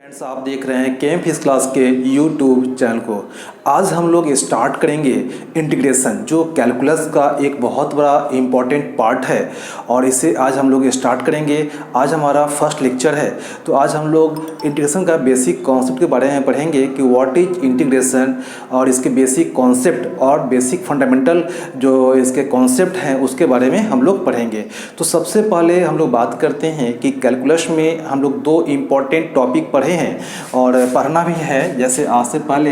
Friends, आप देख रहे हैं केम फिजिक्स क्लास के यूट्यूब चैनल को। आज हम लोग स्टार्ट करेंगे इंटीग्रेशन, जो कैलकुलस का एक बहुत बड़ा इम्पॉर्टेंट पार्ट है और इसे आज हम लोग स्टार्ट करेंगे। आज हमारा फर्स्ट लेक्चर है, तो आज हम लोग इंटीग्रेशन का बेसिक कॉन्सेप्ट के बारे में पढ़ेंगे कि व्हाट इज इंटीग्रेशन और इसके बेसिक कॉन्सेप्ट और बेसिक फंडामेंटल जो इसके कॉन्सेप्ट हैं उसके बारे में हम लोग पढ़ेंगे। तो सबसे पहले हम लोग बात करते हैं कि कैलकुलस में हम लोग दो इम्पॉर्टेंट टॉपिक पढ़े हैं और पढ़ना भी है। जैसे आज से पहले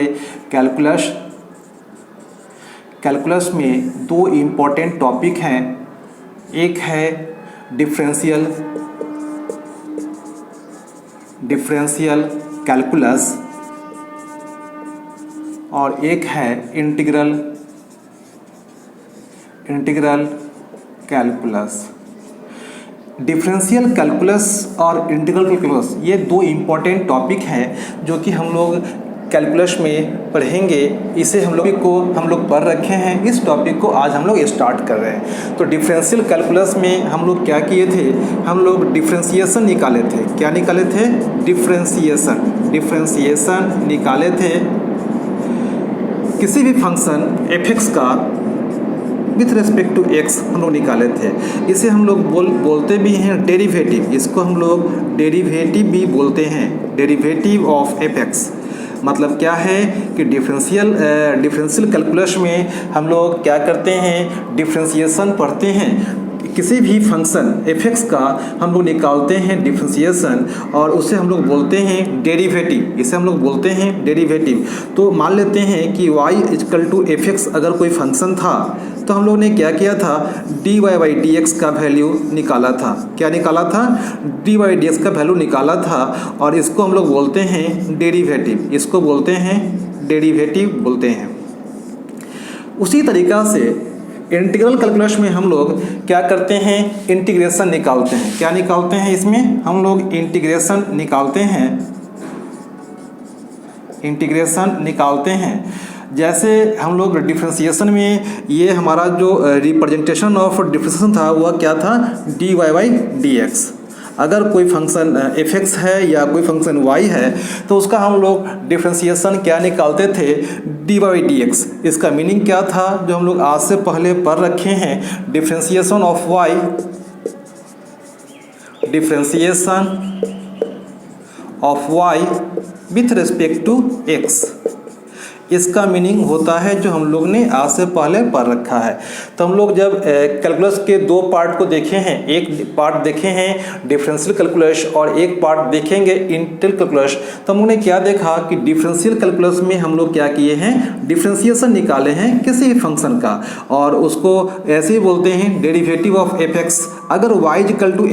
कैलकुलस में दो इम्पॉर्टेंट टॉपिक हैं, एक है डिफरेंशियल कैलकुलस और एक है इंटीग्रल कैलकुलस। डिफरेंशियल कैलकुलस और इंटीग्रल कैलकुलस ये दो इम्पॉर्टेंट टॉपिक हैं जो कि हम लोग कैलकुलस में पढ़ेंगे। इसे हम लोग पढ़ रखे हैं, इस टॉपिक को आज हम लोग स्टार्ट कर रहे हैं। तो डिफरेंशियल कैलकुलस में हम लोग क्या किए थे, हम लोग डिफरेंशिएशन निकाले थे। क्या निकाले थे? डिफरेंशिएशन निकाले थे किसी भी फंक्शन f(x) का विथ रेस्पेक्ट टू x हम लोग निकाले थे। इसे हम लोग बोलते भी हैं डेरिवेटिव, इसको हम लोग डेरिवेटिव भी बोलते हैं, डेरिवेटिव ऑफ f(x). मतलब क्या है कि डिफरेंशियल कैलकुलस में हम लोग क्या करते हैं, डिफरेंशिएशन पढ़ते हैं। किसी भी फंक्शन f(x) का हम लोग निकालते हैं डिफरेंशिएशन और उसे हम लोग बोलते हैं डेरिवेटिव, इसे हम लोग बोलते हैं डेरिवेटिव। तो मान लेते हैं कि y = f(x) अगर कोई फंक्शन था तो हम लोग ने क्या किया था, dy/dx का वैल्यू निकाला था। क्या निकाला था? dy/dx का वैल्यू निकाला था और इसको हम लोग बोलते हैं डेरिवेटिव, इसको बोलते हैं डेरिवेटिव बोलते हैं। उसी तरीक़ा से इंटीग्रल कैलकुलस में हम लोग क्या करते हैं, इंटीग्रेशन निकालते हैं। क्या निकालते हैं? इसमें हम लोग इंटीग्रेशन निकालते हैं। जैसे हम लोग डिफरेंशिएशन में ये हमारा जो रिप्रेजेंटेशन ऑफ डिफरेंशिएशन था वह क्या था, dy/dx। अगर कोई फंक्शन f(x) है या कोई फंक्शन y है तो उसका हम लोग डिफरेंशिएशन क्या निकालते थे, dy/dx। इसका मीनिंग क्या था, जो हम लोग आज से पहले पढ़ रखे हैं, differentiation of y with respect to x। इसका मीनिंग होता है जो हम लोग ने आज से पहले पढ़ रखा है। तो हम लोग जब कैलकुलस के दो पार्ट को देखे हैं, एक पार्ट देखे हैं डिफरेंशियल कैलकुलस और एक पार्ट देखेंगे इंटीग्रल कैलकुलस, तो हम लोग ने क्या देखा कि डिफरेंशियल कैलकुलस में हम लोग क्या किए हैं, डिफरेंशिएशन निकाले हैं किसी भी फंक्शन का और उसको ऐसे ही बोलते हैं डेरिवेटिव ऑफ f(x). अगर y =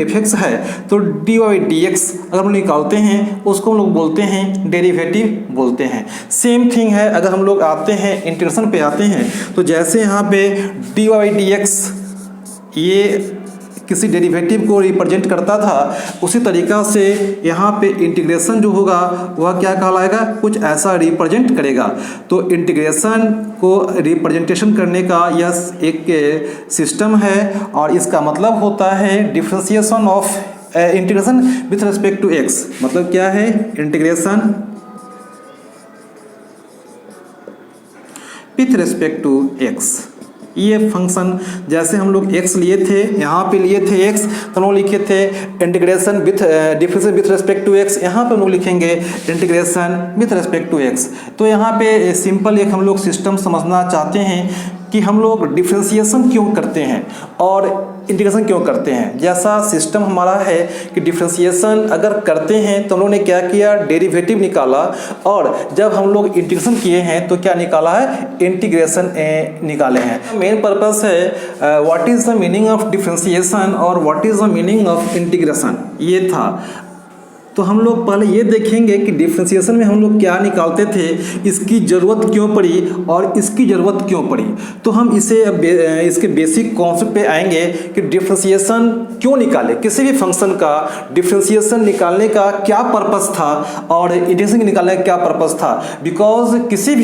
f(x) है तो dy/dx अगर हम निकालते हैं उसको हम लोग बोलते हैं डेरिवेटिव बोलते हैं। सेम थिंग है अगर हम लोग आते हैं इंटीग्रेशन पे आते हैं, तो जैसे यहाँ पे dy/dx ये किसी डेरिवेटिव को रिप्रेजेंट करता था, उसी तरीक़ा से यहाँ पे इंटीग्रेशन जो होगा वह क्या कहलाएगा, कुछ ऐसा रिप्रेजेंट करेगा। तो इंटीग्रेशन को रिप्रेजेंटेशन करने का यह एक सिस्टम है और इसका मतलब होता है differentiation of integration with respect to x। मतलब क्या है, integration with respect to x। ये फंक्शन जैसे हम लोग x लिए थे, यहाँ पे लिए थे x, तो हम लोग लिखे थे integration with differentiation with respect to x। यहाँ पे हम लोग लिखेंगे integration with respect to x। तो यहाँ पे सिंपल एक हम लोग सिस्टम समझना चाहते हैं कि हम लोग डिफरेंशिएशन क्यों करते हैं और इंटीग्रेशन क्यों करते हैं। जैसा सिस्टम हमारा है कि डिफरेंशिएशन अगर करते हैं तो हम लोगों ने क्या किया, डेरिवेटिव निकाला और जब हम लोग इंटीग्रेशन किए हैं तो क्या निकाला है, इंटीग्रेशन निकाले हैं। मेन पर्पस है what is the meaning of differentiation और what is the meaning of integration, ये था। तो हम लोग पहले ये देखेंगे कि डिफरेंशिएशन में हम लोग क्या निकालते थे, इसकी ज़रूरत क्यों पड़ी और इसकी ज़रूरत क्यों पड़ी। तो हम इसके बेसिक कॉन्सेप्ट पे आएंगे कि डिफरेंशिएशन क्यों निकाले, किसी भी फंक्शन का डिफरेंशिएशन निकालने का क्या पर्पस था और इंटीग्रेशन निकालने का क्या पर्पस था। बिकॉज किसी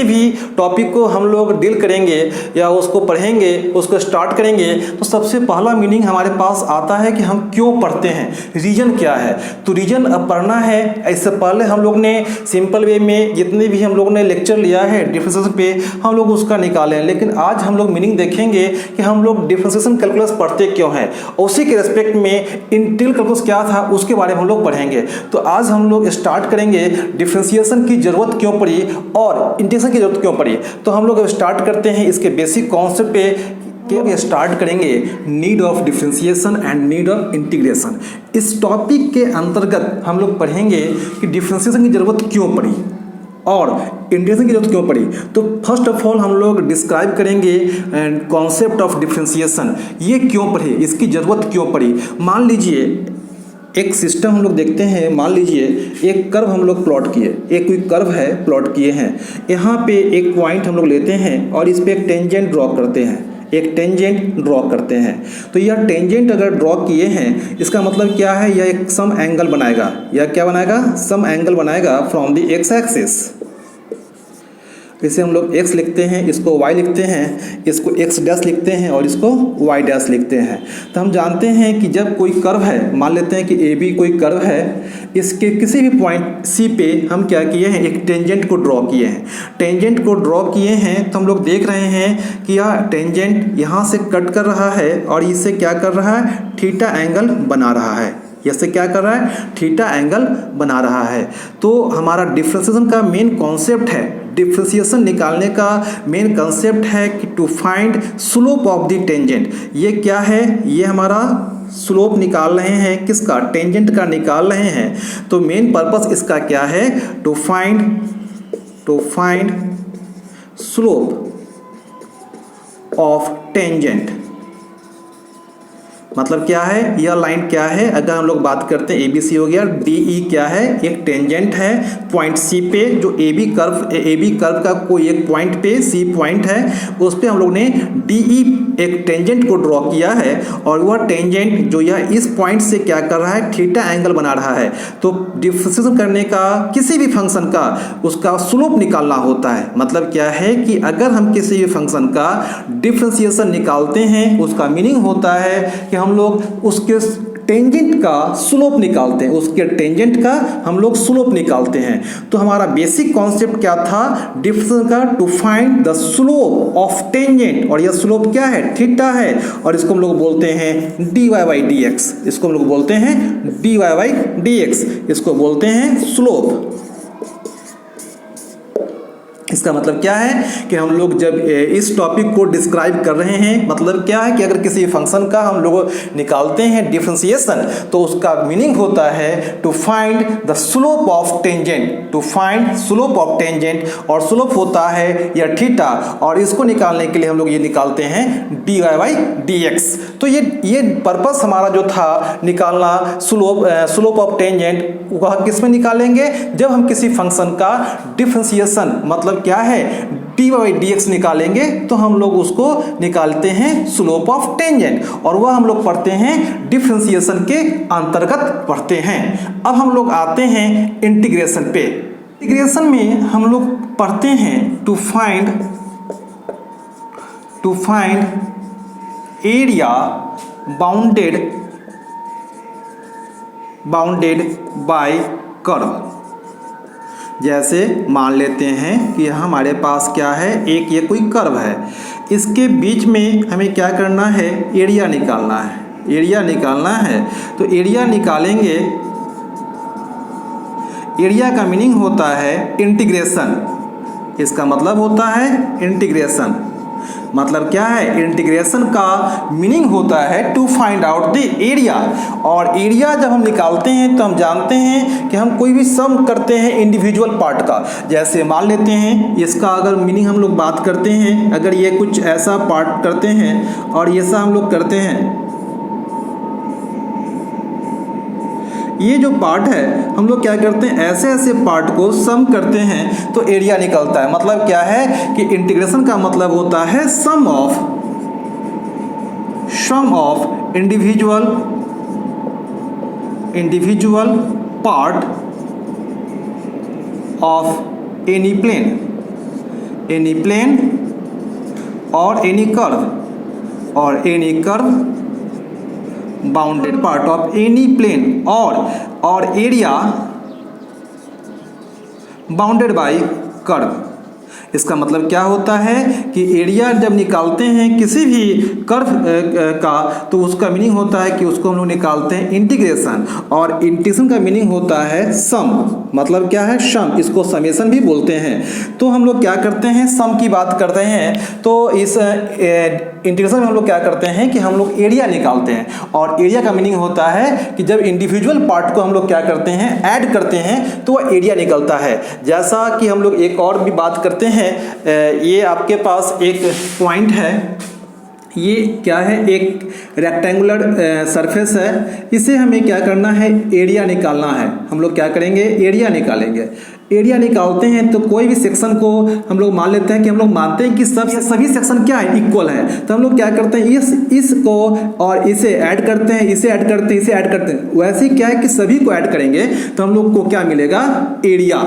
भी टॉपिक को हम लोग डील करेंगे या उसको पढ़ेंगे, उसको स्टार्ट करेंगे, तो सबसे पहला मीनिंग हमारे पास आता है कि हम क्यों पढ़ते हैं, रीजन क्या है। है। तो रीजन अब पढ़ना है। इससे पहले हम लोग ने सिंपल वे में जितने भी हम लोग ने लेक्चर लिया है डिफरेंशिएशन पे हम लोग उसका निकालें, लेकिन आज हम लोग मीनिंग देखेंगे कि हम लोग डिफरेंशिएशन कैलकुलस पढ़ते क्यों हैं, उसी के रेस्पेक्ट में इंटीग्रल कैलकुलस क्या था उसके बारे में हम लोग पढ़ेंगे। तो आज हम लोग स्टार्ट करेंगे डिफरेंशिएशन की जरूरत क्यों पड़ी और इंटीग्रेशन की जरूरत क्यों पड़ी। तो हम लोग स्टार्ट करते हैं इसके बेसिक कॉन्सेप्ट पे कि स्टार्ट करेंगे need of differentiation and need of integration. इस टॉपिक के अंतर्गत हम लोग पढ़ेंगे कि डिफरेंशिएशन की जरूरत क्यों पड़ी और इंटीग्रेशन की जरूरत क्यों पड़ी। तो फर्स्ट ऑफ ऑल हम लोग डिस्क्राइब करेंगे कॉन्सेप्ट ऑफ डिफरेंशिएशन, ये क्यों पढ़े, इसकी जरूरत क्यों पड़ी। मान लीजिए एक सिस्टम हम लोग देखते हैं, मान लीजिए एक कर्व हम लोग प्लॉट किए, एक कोई कर्व है प्लॉट किए हैं, यहाँ पे एक पॉइंट हम लोग लेते हैं और इस पे एक टेंजेंट ड्रॉ करते हैं, एक टेंजेंट ड्रॉ करते हैं। तो यह टेंजेंट अगर ड्रॉ किए हैं इसका मतलब क्या है, यह एक सम एंगल बनाएगा, यह क्या बनाएगा, सम एंगल बनाएगा फ्रॉम द एक्स एक्सिस। इसे हम लोग x लिखते हैं, इसको y लिखते हैं, इसको x डैश लिखते हैं और इसको y डैश लिखते हैं। तो हम जानते हैं कि जब कोई कर्व है, मान लेते हैं कि AB कोई कर्व है, इसके किसी भी पॉइंट C पे हम क्या किए हैं, एक टेंजेंट को ड्रॉ किए हैं। टेंजेंट को ड्रॉ किए हैं तो हम लोग देख रहे हैं कि यह टेंजेंट यहाँ से कट कर रहा है और इससे क्या कर रहा है, थीटा एंगल बना रहा है। इससे क्या कर रहा है, थीटा एंगल बना रहा है। तो हमारा डिफरेंशिएशन का मेन कॉन्सेप्ट है, डिफरेंशिएशन निकालने का मेन कंसेप्ट है कि to find slope of the tangent. ये क्या है, ये हमारा स्लोप निकाल रहे हैं, किसका, टेंजेंट का निकाल रहे हैं। तो मेन पर्पस इसका क्या है, to find slope of tangent. मतलब क्या है, यह लाइन क्या है, अगर हम लोग बात करते हैं ABC हो गया, DE क्या है, एक टेंजेंट है पॉइंट C पे, जो AB कर्व का कोई एक पॉइंट पे C पॉइंट है, उस पे हम लोग ने DE एक टेंजेंट को ड्रॉ किया है और वह टेंजेंट जो यह इस पॉइंट से क्या कर रहा है, थीटा एंगल बना रहा है। तो डिफरेंशिएशन करने का किसी भी फंक्शन का उसका स्लोप निकालना होता है। मतलब क्या है कि अगर हम किसी भी फंक्शन का डिफरेंशिएशन निकालते हैं उसका मीनिंग होता है कि हम लोग उसके टेंजेंट का स्लोप निकालते हैं, उसके टेंजेंट का हम लोग स्लोप निकालते हैं। तो हमारा बेसिक कॉन्सेप्ट क्या था डिफरेंशिएशन का, to find the slope of tangent, और यह स्लोप क्या है, थीटा है, और इसको हम लोग बोलते हैं dy बाई dx, इसको हम लोग बोलते हैं dy बाई dx, इसको बोलते हैं स्लोप। इसका मतलब क्या है कि हम लोग जब इस टॉपिक को डिस्क्राइब कर रहे हैं, मतलब क्या है कि अगर किसी फंक्शन का हम लोग निकालते हैं डिफरेंशिएशन तो उसका मीनिंग होता है to find the slope of tangent, to find slope of tangent, और स्लोप होता है या थीटा, और इसको निकालने के लिए हम लोग ये निकालते हैं dy बाई dx। तो ये पर्पस हमारा जो था निकालना स्लोप ऑफ टेंजेंट, वह किस में निकालेंगे, जब हम किसी फंक्शन का डिफरेंशिएशन मतलब क्या है dy बाई dx निकालेंगे तो हम लोग उसको निकालते हैं स्लोप ऑफ टेंजेंट, और वह हम लोग पढ़ते हैं डिफरेंशिएशन के अंतर्गत पढ़ते हैं। अब हम लोग आते हैं इंटीग्रेशन पे। इंटीग्रेशन में हम लोग पढ़ते हैं to find area bounded by curve. जैसे मान लेते हैं कि हमारे पास क्या है, एक ये कोई कर्व है, इसके बीच में हमें क्या करना है, एरिया निकालना है, एरिया निकालना है। तो एरिया निकालेंगे, एरिया का मीनिंग होता है इंटीग्रेशन, इसका मतलब होता है इंटीग्रेशन। मतलब क्या है, इंटीग्रेशन का मीनिंग होता है to find out the area, और एरिया जब हम निकालते हैं तो हम जानते हैं कि हम कोई भी सम करते हैं इंडिविजुअल पार्ट का। जैसे मान लेते हैं इसका अगर मीनिंग हम लोग बात करते हैं, अगर ये कुछ ऐसा पार्ट करते हैं और ये सा हम लोग करते हैं, ये जो पार्ट है हम लोग क्या करते हैं, ऐसे ऐसे पार्ट को सम करते हैं तो एरिया निकलता है। मतलब क्या है कि इंटीग्रेशन का मतलब होता है sum of individual part of any plane और any curve bounded part of any plane और एरिया बाउंडेड बाय कर्व। इसका मतलब क्या होता है कि एरिया जब निकालते हैं किसी भी कर्व का तो उसका मीनिंग होता है कि उसको हम लोग निकालते हैं इंटीग्रेशन, और इंटीग्रेशन का मीनिंग होता है सम। मतलब क्या है? सम। इसको समेशन भी बोलते हैं। तो हम लोग क्या करते हैं, सम की बात करते हैं तो इस इंटीग्रेशन में हम लोग क्या करते हैं कि हम लोग एरिया निकालते हैं, और एरिया का मीनिंग होता है कि जब इंडिविजुअल पार्ट को हम लोग क्या करते हैं, ऐड करते हैं तो वह एरिया निकलता है। जैसा कि हम लोग एक और भी बात करते हैं, ये आपके पास एक पॉइंट है, ये क्या है, एक रेक्टेंगुलर सरफेस है, इसे हमें क्या करना है, एरिया निकालना है। हम लोग क्या करेंगे, एरिया निकालेंगे। एरिया निकालते हैं तो कोई भी सेक्शन को हम लोग मान लेते हैं कि हम लोग मानते हैं कि सभी सेक्शन क्या है, इक्वल है। तो हम लोग क्या करते हैं, इसको और इसे ऐड करते हैं, इसे ऐड करते हैं, इसे ऐड करते हैं। वैसे क्या है कि सभी को ऐड करेंगे तो हम लोग को क्या मिलेगा, एरिया।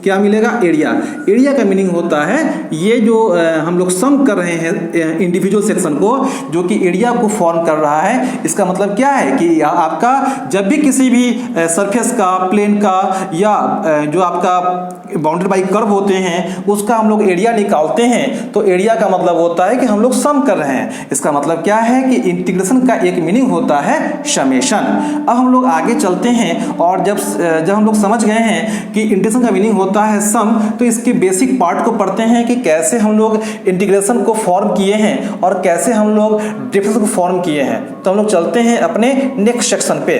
क्या मिलेगा, एरिया। एरिया का मीनिंग होता है ये जो हम लोग सम कर रहे हैं इंडिविजुअल सेक्शन को, जो कि एरिया को फॉर्म कर रहा है। इसका मतलब क्या है कि आपका जब भी किसी भी सरफेस का, प्लेन का या जो आपका बाउंडेड बाई कर्व होते हैं उसका हम लोग एरिया निकालते हैं तो एरिया का मतलब होता है कि हम लोग सम कर रहे हैं। इसका मतलब क्या है कि इंटीग्रेशन का एक मीनिंग होता है समेशन। अब हम लोग आगे चलते हैं, और जब हम लोग समझ गए हैं कि इंटीग्रेशन का मीनिंग होता है सम, तो इसके बेसिक पार्ट को पढ़ते हैं कि कैसे हम लोग इंटीग्रेशन को फॉर्म किए हैं और कैसे हम लोग डिफरेंस को फॉर्म किए हैं। तो हम लोग चलते हैं अपने नेक्स्ट सेक्शन पे,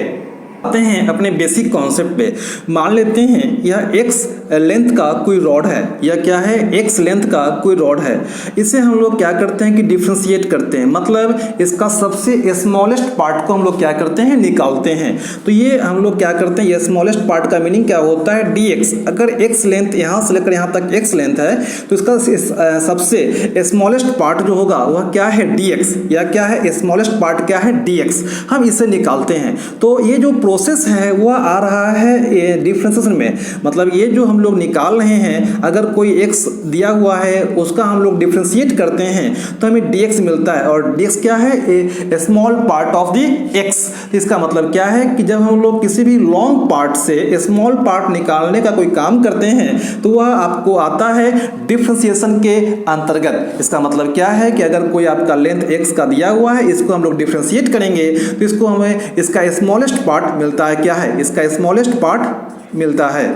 आते हैं अपने बेसिक कॉन्सेप्ट पे। मान लेते हैं यह x लेंथ का कोई रॉड है, या क्या है, x लेंथ का कोई रॉड है। इसे हम लोग क्या करते हैं कि डिफ्रेंशिएट करते हैं, मतलब इसका सबसे स्मॉलेस्ट पार्ट को हम लोग क्या करते हैं, निकालते हैं। तो ये हम लोग क्या करते हैं, ये स्मॉलेस्ट पार्ट का मीनिंग क्या होता है, dx। अगर x लेंथ यहाँ से लेकर यहाँ तक x लेंथ है तो इसका सबसे स्मॉलेस्ट पार्ट जो होगा वह क्या है, dx, या क्या है, स्मॉलेस्ट पार्ट क्या है, dx। हम इसे निकालते हैं। तो ये जो प्रोसेस है वह आ रहा है डिफरेंशिएशन में। मतलब ये जो हम लोग निकाल रहे हैं, अगर कोई x दिया हुआ है उसका हम लोग डिफरेंशिएट करते हैं तो हमें dx मिलता है, और dx क्या है, a small part of the x। इसका मतलब क्या है कि जब हम लोग किसी भी लॉन्ग पार्ट से स्मॉल पार्ट निकालने का कोई काम करते हैं तो वह आपको आता है डिफरेंशिएशन के अंतर्गत। इसका मतलब क्या है कि अगर कोई आपका लेंथ x का दिया हुआ है, इसको हम लोग डिफरेंशिएट करेंगे तो इसको हमें इसका स्मॉलेस्ट पार्ट मिलता है। क्या है, इसका स्मॉलेस्ट पार्ट मिलता है।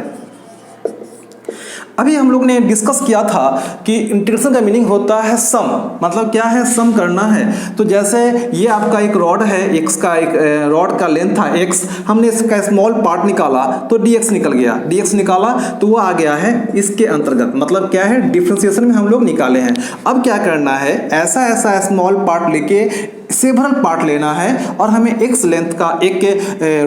अभी हम लोग ने डिस्कस किया था कि इंटीग्रेशन का मीनिंग होता है सम। मतलब क्या है, सम करना है। तो जैसे ये आपका एक रॉड है, x का एक रॉड का लेंथ था x, हमने इसका स्मॉल पार्ट निकाला तो dx निकल गया, dx निकाला तो वो आ गया है इसके अंतर्गत। मतलब क्या है, डिफरेंशिएशन में हम लोग निकाले हैं। अब क्या करना है, ऐसा स्मॉल पार्ट लेके सेवरल पार्ट लेना है और हमें x लेंथ का एक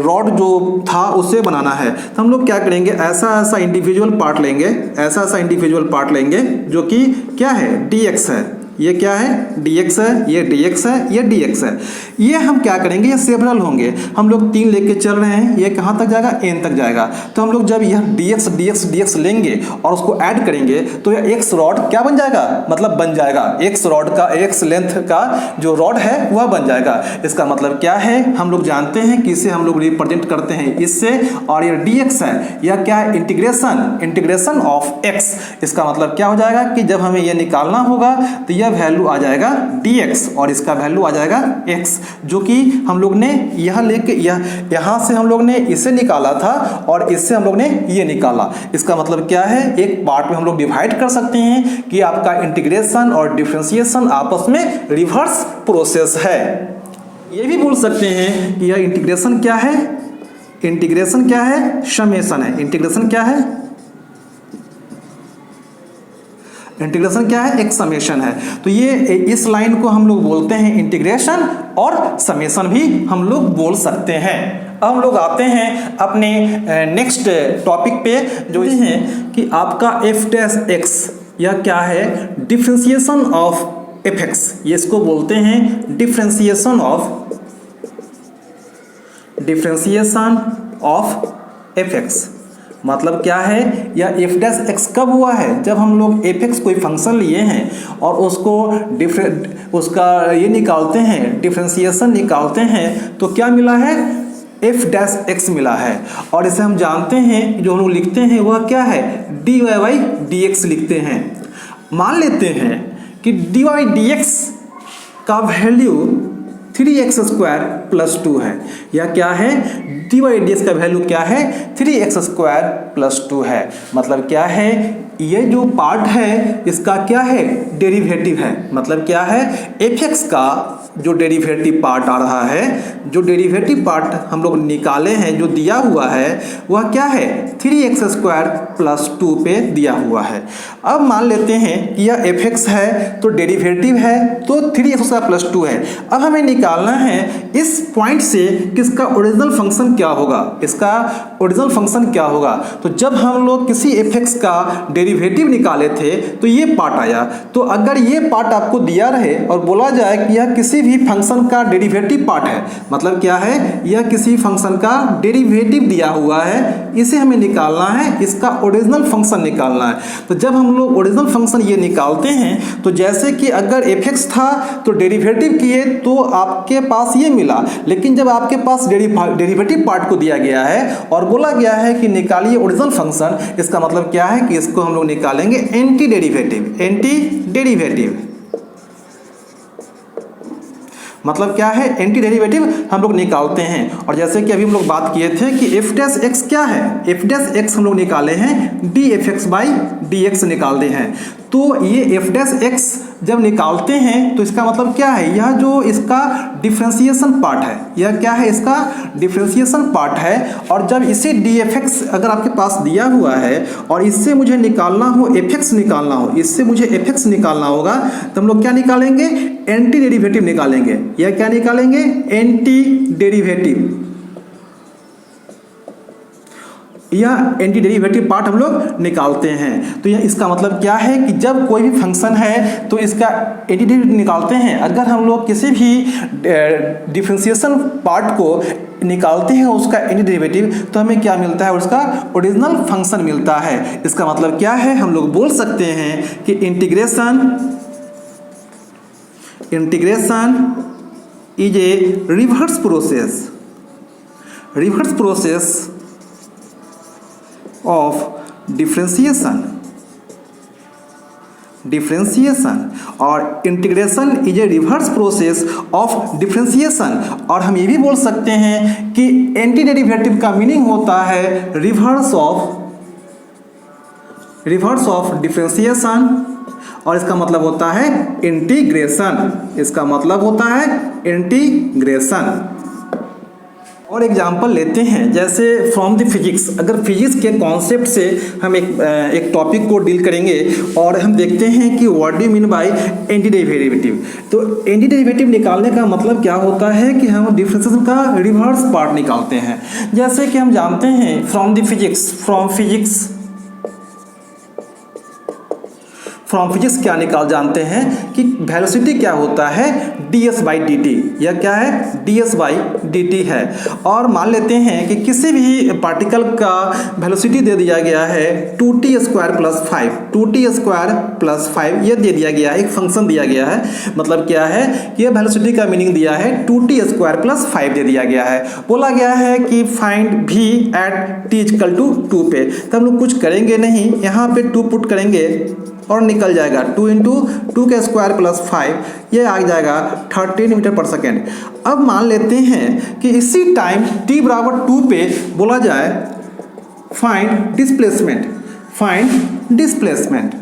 रॉड जो था उसे बनाना है। तो हम लोग क्या करेंगे, ऐसा इंडिविजुअल पार्ट लेंगे, ऐसा इंडिविजुअल पार्ट लेंगे जो कि क्या है, dx है। ये क्या है, dx है, ये dx है, ये dx है। ये हम क्या करेंगे, ये सेवरल होंगे। हम लोग 3 लेके चल रहे हैं, ये कहाँ तक जाएगा, n तक जाएगा। तो हम लोग जब यह dx लेंगे और उसको ऐड करेंगे तो यह x रॉड क्या बन जाएगा, मतलब बन जाएगा x रॉड का, x लेंथ का जो रॉड है वह बन जाएगा। इसका मतलब क्या है, हम लोग जानते हैं कि इसे हम लोग रिप्रेजेंट करते हैं इससे, और ये dx है, यह क्या है, इंटीग्रेशन ऑफ x। इसका मतलब क्या हो जाएगा कि जब हमें यह निकालना होगा तो यह वैल्यू आ जाएगा dx और इसका वैल्यू आ जाएगा x, जो कि हम लोग ने यह लेके यहाँ से हम लोग ने इसे निकाला था और इससे हम लोग ने ये निकाला। इसका मतलब क्या है, एक पार्ट में हम लोग डिवाइड कर सकते हैं कि आपका इंटीग्रेशन और डिफरेंशिएशन आपस में रिवर्स प्रोसेस है। ये भी बोल सकते हैं कि यह इंटीग्रेशन क्या है, इंटीग्रेशन क्या है, समेशन है। इंटीग्रेशन क्या है, इंटीग्रेशन क्या है, एक समेशन है। तो ये इस लाइन को हम लोग बोलते हैं इंटीग्रेशन, और समेशन भी हम लोग बोल सकते हैं। अब हम लोग आते हैं अपने नेक्स्ट टॉपिक पे, जो ये है कि आपका f'(x) यह क्या है, डिफरेंशिएशन ऑफ f(x). ये इसको बोलते हैं डिफरेंशिएशन ऑफ f(x). मतलब क्या है, यह एफ डैश एक्स कब हुआ है, जब हम लोग एफ एक्स कोई फंक्शन लिए हैं और उसको उसका ये निकालते हैं, डिफ्रेंसिएशन निकालते हैं, तो क्या मिला है, एफ डैश एक्स मिला है। और इसे हम जानते हैं, जो हम लोग लिखते हैं वह क्या है, d y by d x लिखते हैं। मान लेते हैं कि डी वाई डी एक्स का वैल्यू 3x² + 2 है। यह क्या है, डी वाई डी एक्स का वैल्यू क्या है, 3x² + 2 है। मतलब क्या है, ये जो पार्ट है इसका क्या है, डेरिवेटिव है। मतलब क्या है, एफ एक्स का जो डेरिवेटिव पार्ट आ रहा है, जो डेरिवेटिव पार्ट हम लोग निकाले हैं, जो दिया हुआ है वह क्या है, 3x² + 2 पे दिया हुआ है। अब मान लेते हैं कि यह एफ एक्स है तो डेरिवेटिव है तो 3x² + 2 है। अब हमें निकालना है इस पॉइंट से कि इसका ओरिजिनल फंक्शन क्या होगा, इसका ओरिजिनल फंक्शन क्या होगा। तो जब हम लोग किसी एफ एक्स का डेरिवेटिव निकाले थे तो ये पार्ट आया। तो अगर ये पार्ट आपको दिया रहे और बोला जाए कि यह किसी भी फंक्शन का डेरिवेटिव पार्ट है, मतलब क्या है, यह किसी फंक्शन का डेरिवेटिव दिया हुआ है, इसे हमें निकालना है, इसका ओरिजिनल फंक्शन निकालना है। तो जब हम लोग ओरिजिनल फंक्शन ये निकालते हैं तो जैसे कि अगर एफ एक्स था तो डेरिवेटिव किए तो आपके पास ये मिला, लेकिन जब आपके पास डेरिवेटिव पार्ट को दिया गया है और बोला गया है कि निकालिए ओरिजिनल फंक्शन, इसका मतलब क्या है कि इसको हम लोग निकालेंगे एंटी डेरिवेटिव। एंटी डेरिवेटिव मतलब क्या है, एंटी डेरिवेटिव हम लोग निकालते हैं। और जैसे कि अभी हम लोग बात किए थे कि एफ डैश एक्स क्या है, एफ डैश एक्स हम लोग निकाले हैं d f x by d x निकालते हैं। तो ये एफ डैश एक्स जब निकालते हैं तो इसका मतलब क्या है, यह जो इसका डिफ्रेंसिएशन पार्ट है, यह क्या है, इसका डिफ्रेंसिएशन पार्ट है। और जब इसे डी एफ एक्स अगर आपके पास दिया हुआ है और इससे मुझे निकालना हो एफ एक्स निकालना हो, इससे मुझे एफ एक्स निकालना होगा, तो हम लोग क्या निकालेंगे, एंटी डेरिवेटिव निकालेंगे। यह क्या निकालेंगे, एंटी डेरिवेटिव। यह एंटी डेरिवेटिव पार्ट हम लोग निकालते हैं। तो यह इसका मतलब क्या है कि जब कोई भी फंक्शन है तो इसका एंटी डेरिवेटिव निकालते हैं। अगर हम लोग किसी भी डिफरेंशिएशन पार्ट को निकालते हैं उसका एंटी डेरिवेटिव, तो हमें क्या मिलता है, उसका ओरिजिनल फंक्शन मिलता है। इसका मतलब क्या है, हम लोग बोल सकते हैं कि integration is a reverse process of differentiation और integration is a reverse process of differentiation. और हम ये भी बोल सकते हैं कि एंटी डेरिवेटिव का मीनिंग होता है रिवर्स ऑफ डिफरेंशिएशन, और इसका मतलब होता है इंटीग्रेशन। इसका मतलब होता है इंटीग्रेशन। और एग्जाम्पल लेते हैं, जैसे फ्रॉम द फिजिक्स, अगर फिजिक्स के कॉन्सेप्ट से हम एक टॉपिक को डील करेंगे और हम देखते हैं कि what do you mean by anti derivative. तो एंटी डेरिवेटिव निकालने का मतलब क्या होता है कि हम डिफरेंशिएशन का रिवर्स पार्ट निकालते हैं। जैसे कि हम जानते हैं फ्रॉम फिजिक्स क्या जानते हैं कि वेलोसिटी क्या होता है, ds/dt। यह क्या है, ds/dt है। और मान लेते हैं कि किसी भी पार्टिकल का वेलोसिटी दे दिया गया है 2t² + 5, 2t² + 5 यह दे दिया गया है, एक फंक्शन दिया गया है। मतलब क्या है कि यह वेलोसिटी का मीनिंग दिया है 2t² + 5 दे दिया गया है। बोला गया है कि फाइंड v एट t = 2 पे। तो हम लोग कुछ करेंगे नहीं, यहाँ पे 2 पुट करेंगे और निकल जाएगा 2 × 2 के स्क्वायर + 5, ये आ जाएगा 13 मीटर/सेकेंड। अब मान लेते हैं कि इसी टाइम t = 2 पे बोला जाए फाइंड डिस्प्लेसमेंट।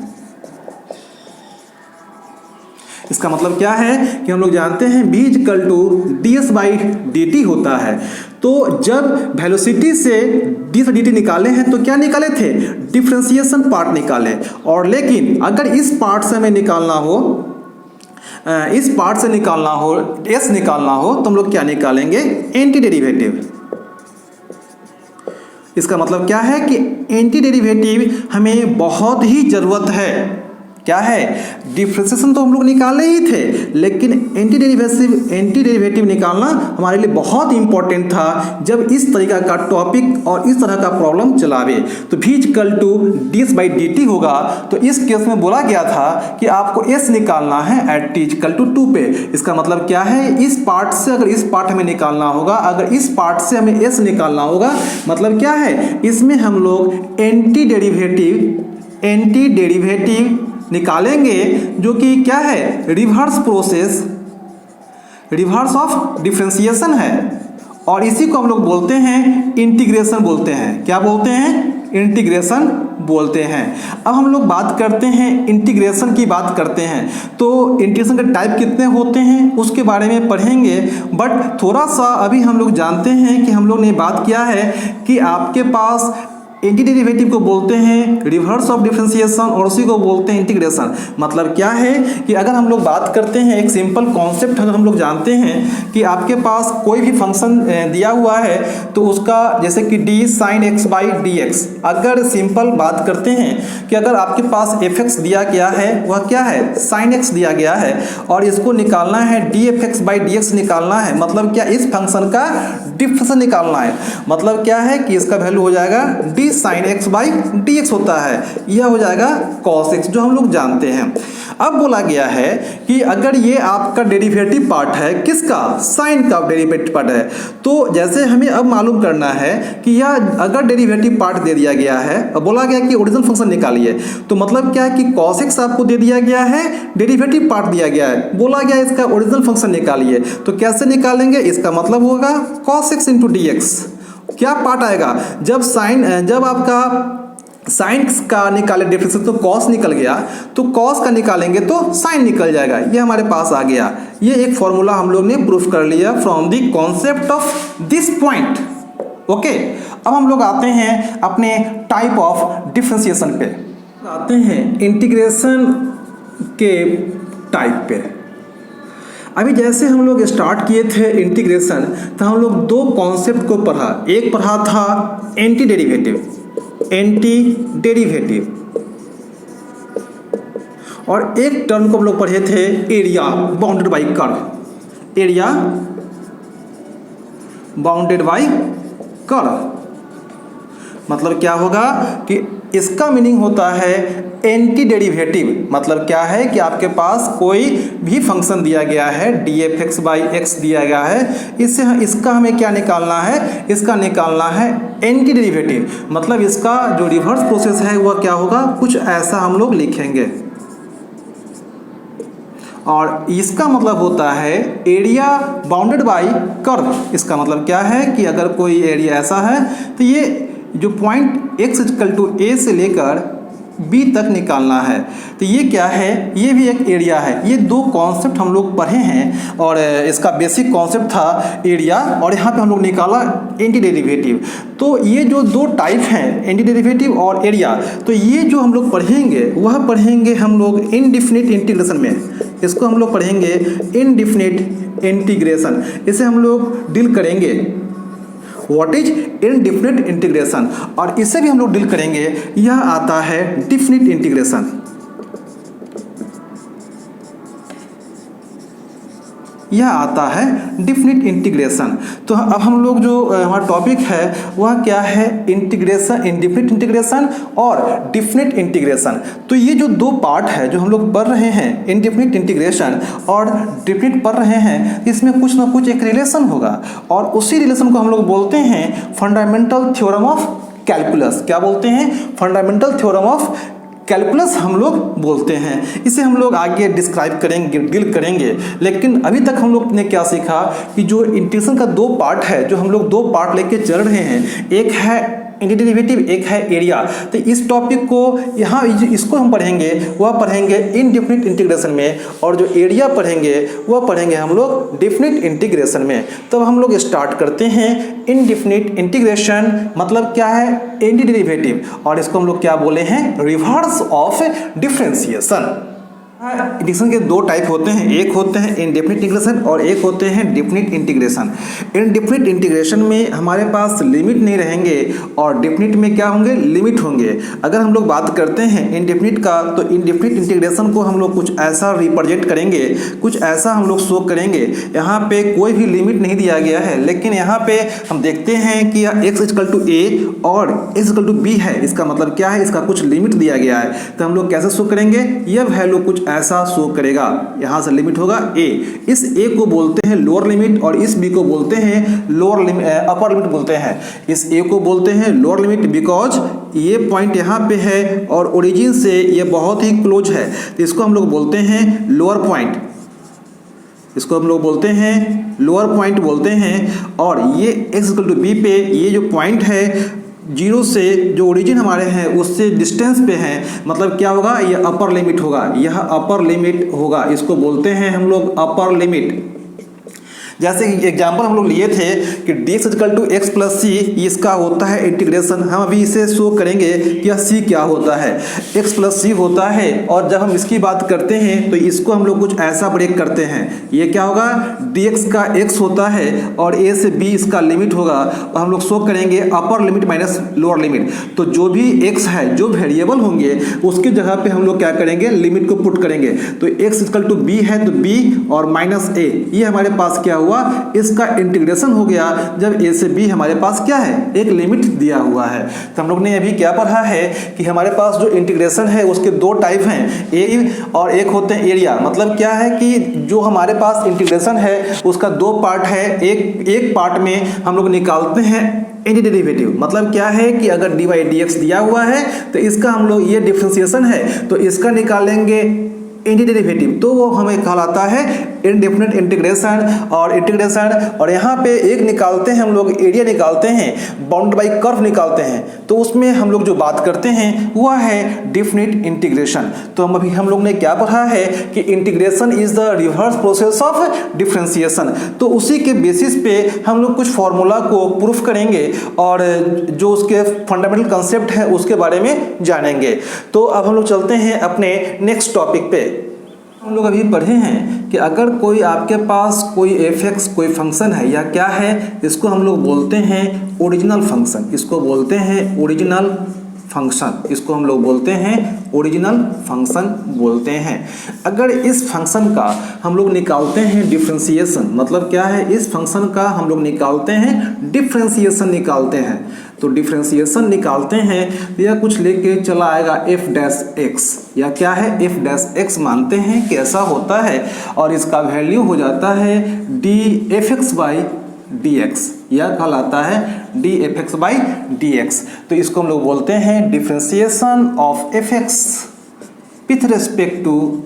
इसका मतलब क्या है कि हम लोग जानते हैं v = ds/dt होता है। तो जब वेलोसिटी से ds/dt निकाले हैं तो क्या निकाले थे, डिफरेंशिएशन पार्ट निकाले। और लेकिन अगर इस पार्ट से हमें निकालना हो, इस पार्ट से निकालना हो, s निकालना हो, तो हम लोग क्या निकालेंगे, एंटी डेरिवेटिव। इसका मतलब क्या है कि एंटी डेरिवेटिव हमें बहुत ही ज़रूरत है। क्या है, डिफरेंशिएशन तो हम लोग निकाले ही थे, लेकिन एंटी डेरिवेटिव निकालना हमारे लिए बहुत इंपॉर्टेंट था जब इस तरीका का टॉपिक और इस तरह का प्रॉब्लम चलावे। तो v इक्वल टू ds/dt होगा। तो इस केस में बोला गया था कि आपको s निकालना है एट t इक्वल टू 2 पे। इसका मतलब क्या है, इस पार्ट से अगर इस पार्ट हमें निकालना होगा, अगर इस पार्ट से हमें s निकालना होगा, मतलब क्या है, इसमें हम लोग एंटी डेरिवेटिव निकालेंगे, जो कि क्या है, रिवर्स ऑफ डिफरेंशिएशन है, और इसी को हम लोग बोलते हैं इंटीग्रेशन बोलते हैं। क्या बोलते हैं, इंटीग्रेशन बोलते हैं। अब हम लोग बात करते हैं इंटीग्रेशन की बात करते हैं, तो इंटीग्रेशन के टाइप कितने होते हैं उसके बारे में पढ़ेंगे, बट थोड़ा सा अभी हम लोग जानते हैं कि हम लोग ने बात किया है कि आपके पास एंटी डेरिवेटिव को बोलते हैं रिवर्स ऑफ डिफरेंशिएशन और उसी को बोलते हैं इंटीग्रेशन। मतलब क्या है कि अगर हम लोग बात करते हैं, एक सिंपल कॉन्सेप्ट अगर हम लोग जानते हैं कि आपके पास कोई भी फंक्शन दिया हुआ है तो उसका जैसे कि d sin x/dx, अगर सिंपल बात करते हैं कि अगर आपके पास fx दिया गया है, वह क्या है, sin x दिया गया है, और इसको निकालना है dfx/dx निकालना है, मतलब क्या, इस फंक्शन का डिफरेंशिएशन निकालना है। मतलब क्या है कि इसका वैल्यू हो जाएगा d sin x/dx होता है, यह हो जाएगा cos x, जो हम लोग जानते हैं। अब बोला गया है कि अगर ये आपका डेरिवेटिव पार्ट है, किसका, साइन का डेरिवेटिव पार्ट है, तो जैसे हमें अब मालूम करना है कि यह अगर डेरिवेटिव पार्ट दे दिया गया है, अब बोला गया कि ओरिजिनल फंक्शन निकालिए, तो मतलब क्या है कि cos x आपको दे दिया गया है, डेरिवेटिव पार्ट दिया गया है, बोला गया इसका ओरिजिनल फंक्शन निकालिए। तो कैसे निकालेंगे, इसका मतलब होगा cos x इंटू dx। क्या पार्ट आएगा, जब आपका साइन का निकाले डिफरेंशिएशन तो कॉस निकल गया, तो कॉस का निकालेंगे तो साइन निकल जाएगा, ये हमारे पास आ गया। ये एक फॉर्मूला हम लोग ने प्रूफ कर लिया from the concept of this point. Okay, अब हम लोग आते हैं अपने टाइप ऑफ डिफरेंशिएशन पे, आते हैं इंटीग्रेशन के टाइप पे। अभी जैसे हम लोग स्टार्ट किए थे इंटीग्रेशन, तो हम लोग दो कॉन्सेप्ट को पढ़ा, एक पढ़ा था एंटी डेरिवेटिव और एक टर्म को हम लोग पढ़े थे area bounded by curve, area bounded by curve. मतलब क्या होगा कि इसका मीनिंग होता है एंटी डेरिवेटिव। मतलब क्या है कि आपके पास कोई भी फंक्शन दिया गया है, dfx/x दिया गया है, इसका हमें क्या निकालना है, इसका निकालना है एंटी डेरिवेटिव। मतलब इसका जो रिवर्स प्रोसेस है वह क्या होगा, कुछ ऐसा हम लोग लिखेंगे, और इसका मतलब होता है एरिया बाउंडेड बाय कर्व। इसका मतलब क्या है कि अगर कोई एरिया ऐसा है तो ये जो point x equal to a से लेकर b तक निकालना है, तो ये क्या है, ये भी एक एरिया है। ये दो कॉन्सेप्ट हम लोग पढ़े हैं और इसका बेसिक कॉन्सेप्ट था एरिया, और यहाँ पे हम लोग निकाला एंटी डेरिवेटिव। तो ये जो दो टाइप हैं, एंटी डेरिवेटिव और एरिया, तो ये जो हम लोग पढ़ेंगे वह पढ़ेंगे हम लोग इनडिफिनिट इंटीग्रेशन में। इसको हम लोग पढ़ेंगे इनडिफिनिट इंटीग्रेशन, इसे हम लोग डील करेंगे व्हाट इज इनडिफिनिट इंटीग्रेशन, और इसे भी हम लोग डील करेंगे। यह आता है डिफिनिट इंटीग्रेशन, यह आता है डिफिनिट इंटीग्रेशन। तो अब हम लोग जो हमारा टॉपिक है वह क्या है, इंटीग्रेशन, इनडिफिनिट इंटीग्रेशन और डिफिनिट इंटीग्रेशन। तो ये जो दो पार्ट है जो हम लोग पढ़ रहे हैं, इनडिफिनिट इंटीग्रेशन और डिफिनिट पढ़ रहे हैं, इसमें कुछ ना कुछ एक रिलेशन होगा, और उसी रिलेशन को हम लोग बोलते हैं फंडामेंटल थ्योरम ऑफ कैलकुलस। क्या बोलते हैं, फंडामेंटल थ्योरम ऑफ कैलकुलस हम लोग बोलते हैं। इसे हम लोग आगे डिस्क्राइब करेंगे, डील करेंगे। लेकिन अभी तक हम लोग ने क्या सीखा कि जो इंटीग्रेशन का दो पार्ट है, जो हम लोग दो पार्ट लेके चल रहे हैं, एक है एंटी डेरिवेटिव, एक है एरिया। तो इस टॉपिक को यहाँ इसको हम पढ़ेंगे, वह पढ़ेंगे इनडिफिनिट इंटीग्रेशन में, और जो एरिया पढ़ेंगे वह पढ़ेंगे हम लोग डिफिनिट इंटीग्रेशन में। तो हम लोग स्टार्ट करते हैं इनडिफिनिट इंटीग्रेशन। मतलब क्या है, एंटी डेरिवेटिव, और इसको हम लोग क्या बोले हैं, रिवर्स ऑफ डिफरेंशिएशन। इंटीग्रेशन के दो टाइप होते हैं, एक होते हैं इनडेफिनिट इंटीग्रेशन और एक होते हैं डेफिनिट इंटीग्रेशन। इनडेफिनिट इंटीग्रेशन में हमारे पास लिमिट नहीं रहेंगे और डेफिनिट में क्या होंगे, लिमिट होंगे। अगर हम लोग बात करते हैं इनडेफिनिट का, तो इनडेफिनिट इंटीग्रेशन को हम लोग कुछ ऐसा रिप्रेजेंट करेंगे, कुछ ऐसा हम लोग शो करेंगे। यहाँ पे कोई भी लिमिट नहीं दिया गया है, लेकिन यहाँ पे हम देखते हैं कि यह x इक्वल टू a और x इक्वल टू b है। इसका मतलब क्या है, इसका कुछ लिमिट दिया गया है। तो हम लोग कैसे शो करेंगे, यह वैल्यू कुछ ऐसा शो करेगा। यहाँ से लिमिट होगा a, इस a को बोलते हैं लोअर लिमिट और इस b को बोलते हैं लोअर लिमिट, अपर लिमिट बोलते हैं। इस a को बोलते हैं लोअर लिमिट बिकॉज ये पॉइंट यहाँ पे है और ओरिजिन से ये बहुत ही क्लोज है, तो इसको हम लोग बोलते हैं लोअर पॉइंट, इसको हम लोग बोलते हैं लोअर पॉइंट बोलते हैं। और ये x इक्वल टू b पे ये जो पॉइंट है, जीरो से जो ओरिजिन हमारे हैं उससे डिस्टेंस पे है, मतलब क्या होगा, ये अपर लिमिट होगा, यह अपर लिमिट होगा, इसको बोलते हैं हम लोग अपर लिमिट। जैसे कि एग्जाम्पल हम लोग लिए थे कि dx equal to x plus c, इसका होता है इंटीग्रेशन। हम अभी इसे शो करेंगे कि यह c क्या होता है, x प्लस सी होता है। और जब हम इसकी बात करते हैं तो इसको हम लोग कुछ ऐसा ब्रेक करते हैं, ये क्या होगा, dx का x होता है और a से b इसका लिमिट होगा और हम लोग शो करेंगे upper limit minus lower limit. तो जो भी x है, जो वेरिएबल होंगे उसकी जगह पे हम लोग क्या करेंगे, लिमिट को पुट करेंगे। तो x इक्वल टू b है तो b और माइनस a, ये हमारे पास क्या हुआ, इसका इंटीग्रेशन हो गया जब a से b हमारे पास क्या है, एक लिमिट दिया हुआ है। तो हम लोग ने अभी क्या पढ़ा है कि हमारे पास जो इंटीग्रेशन है उसके दो टाइप हैं, ए और एक होते हैं एरिया। मतलब क्या है कि जो हमारे पास इंटीग्रेशन है उसका दो पार्ट है, एक पार्ट में हम लोग निकालते हैं एंटीडेरिवेटिव। मतलब क्या है कि अगर dy dx दिया हुआ है तो इसका हम लोग, ये डिफरेंशिएशन है तो इसका निकालेंगे एंटीडेरिवेटिव, तो वो हमें कहलाता है इनडेफिनिट इंटीग्रेशन। और यहाँ पे एक निकालते हैं हम लोग, एरिया निकालते हैं, बाउंड बाई कर्व निकालते हैं, तो उसमें हम लोग जो बात करते हैं वह है डेफिनिट इंटीग्रेशन। तो हम लोग ने क्या पढ़ा है कि integration is the reverse process of differentiation. तो उसी के बेसिस पे हम लोग कुछ फॉर्मूला को प्रूफ करेंगे और जो उसके फंडामेंटल कंसेप्ट है उसके बारे में जानेंगे। तो अब हम लोग चलते हैं अपने नेक्स्ट टॉपिक पे। हम लोग अभी पढ़े हैं कि अगर कोई आपके पास कोई f(x) कोई फंक्शन है या क्या है, इसको हम लोग बोलते हैं ओरिजिनल फंक्शन, इसको बोलते हैं ओरिजिनल फंक्शन, इसको हम लोग बोलते हैं ओरिजिनल फंक्शन बोलते हैं। अगर इस फंक्शन का हम लोग निकालते हैं डिफरेंशिएशन, मतलब क्या है, इस फंक्शन का हम लोग निकालते हैं डिफरेंशिएशन निकालते हैं, तो डिफरेंशिएशन निकालते हैं तो यह कुछ लेके चला आएगा f'(x) या क्या है, f'(x) मानते हैं कि ऐसा होता है और इसका वैल्यू हो जाता है dfx/dx, यह कहलाता है dfx/dx। तो इसको हम लोग बोलते हैं differentiation of fx with respect to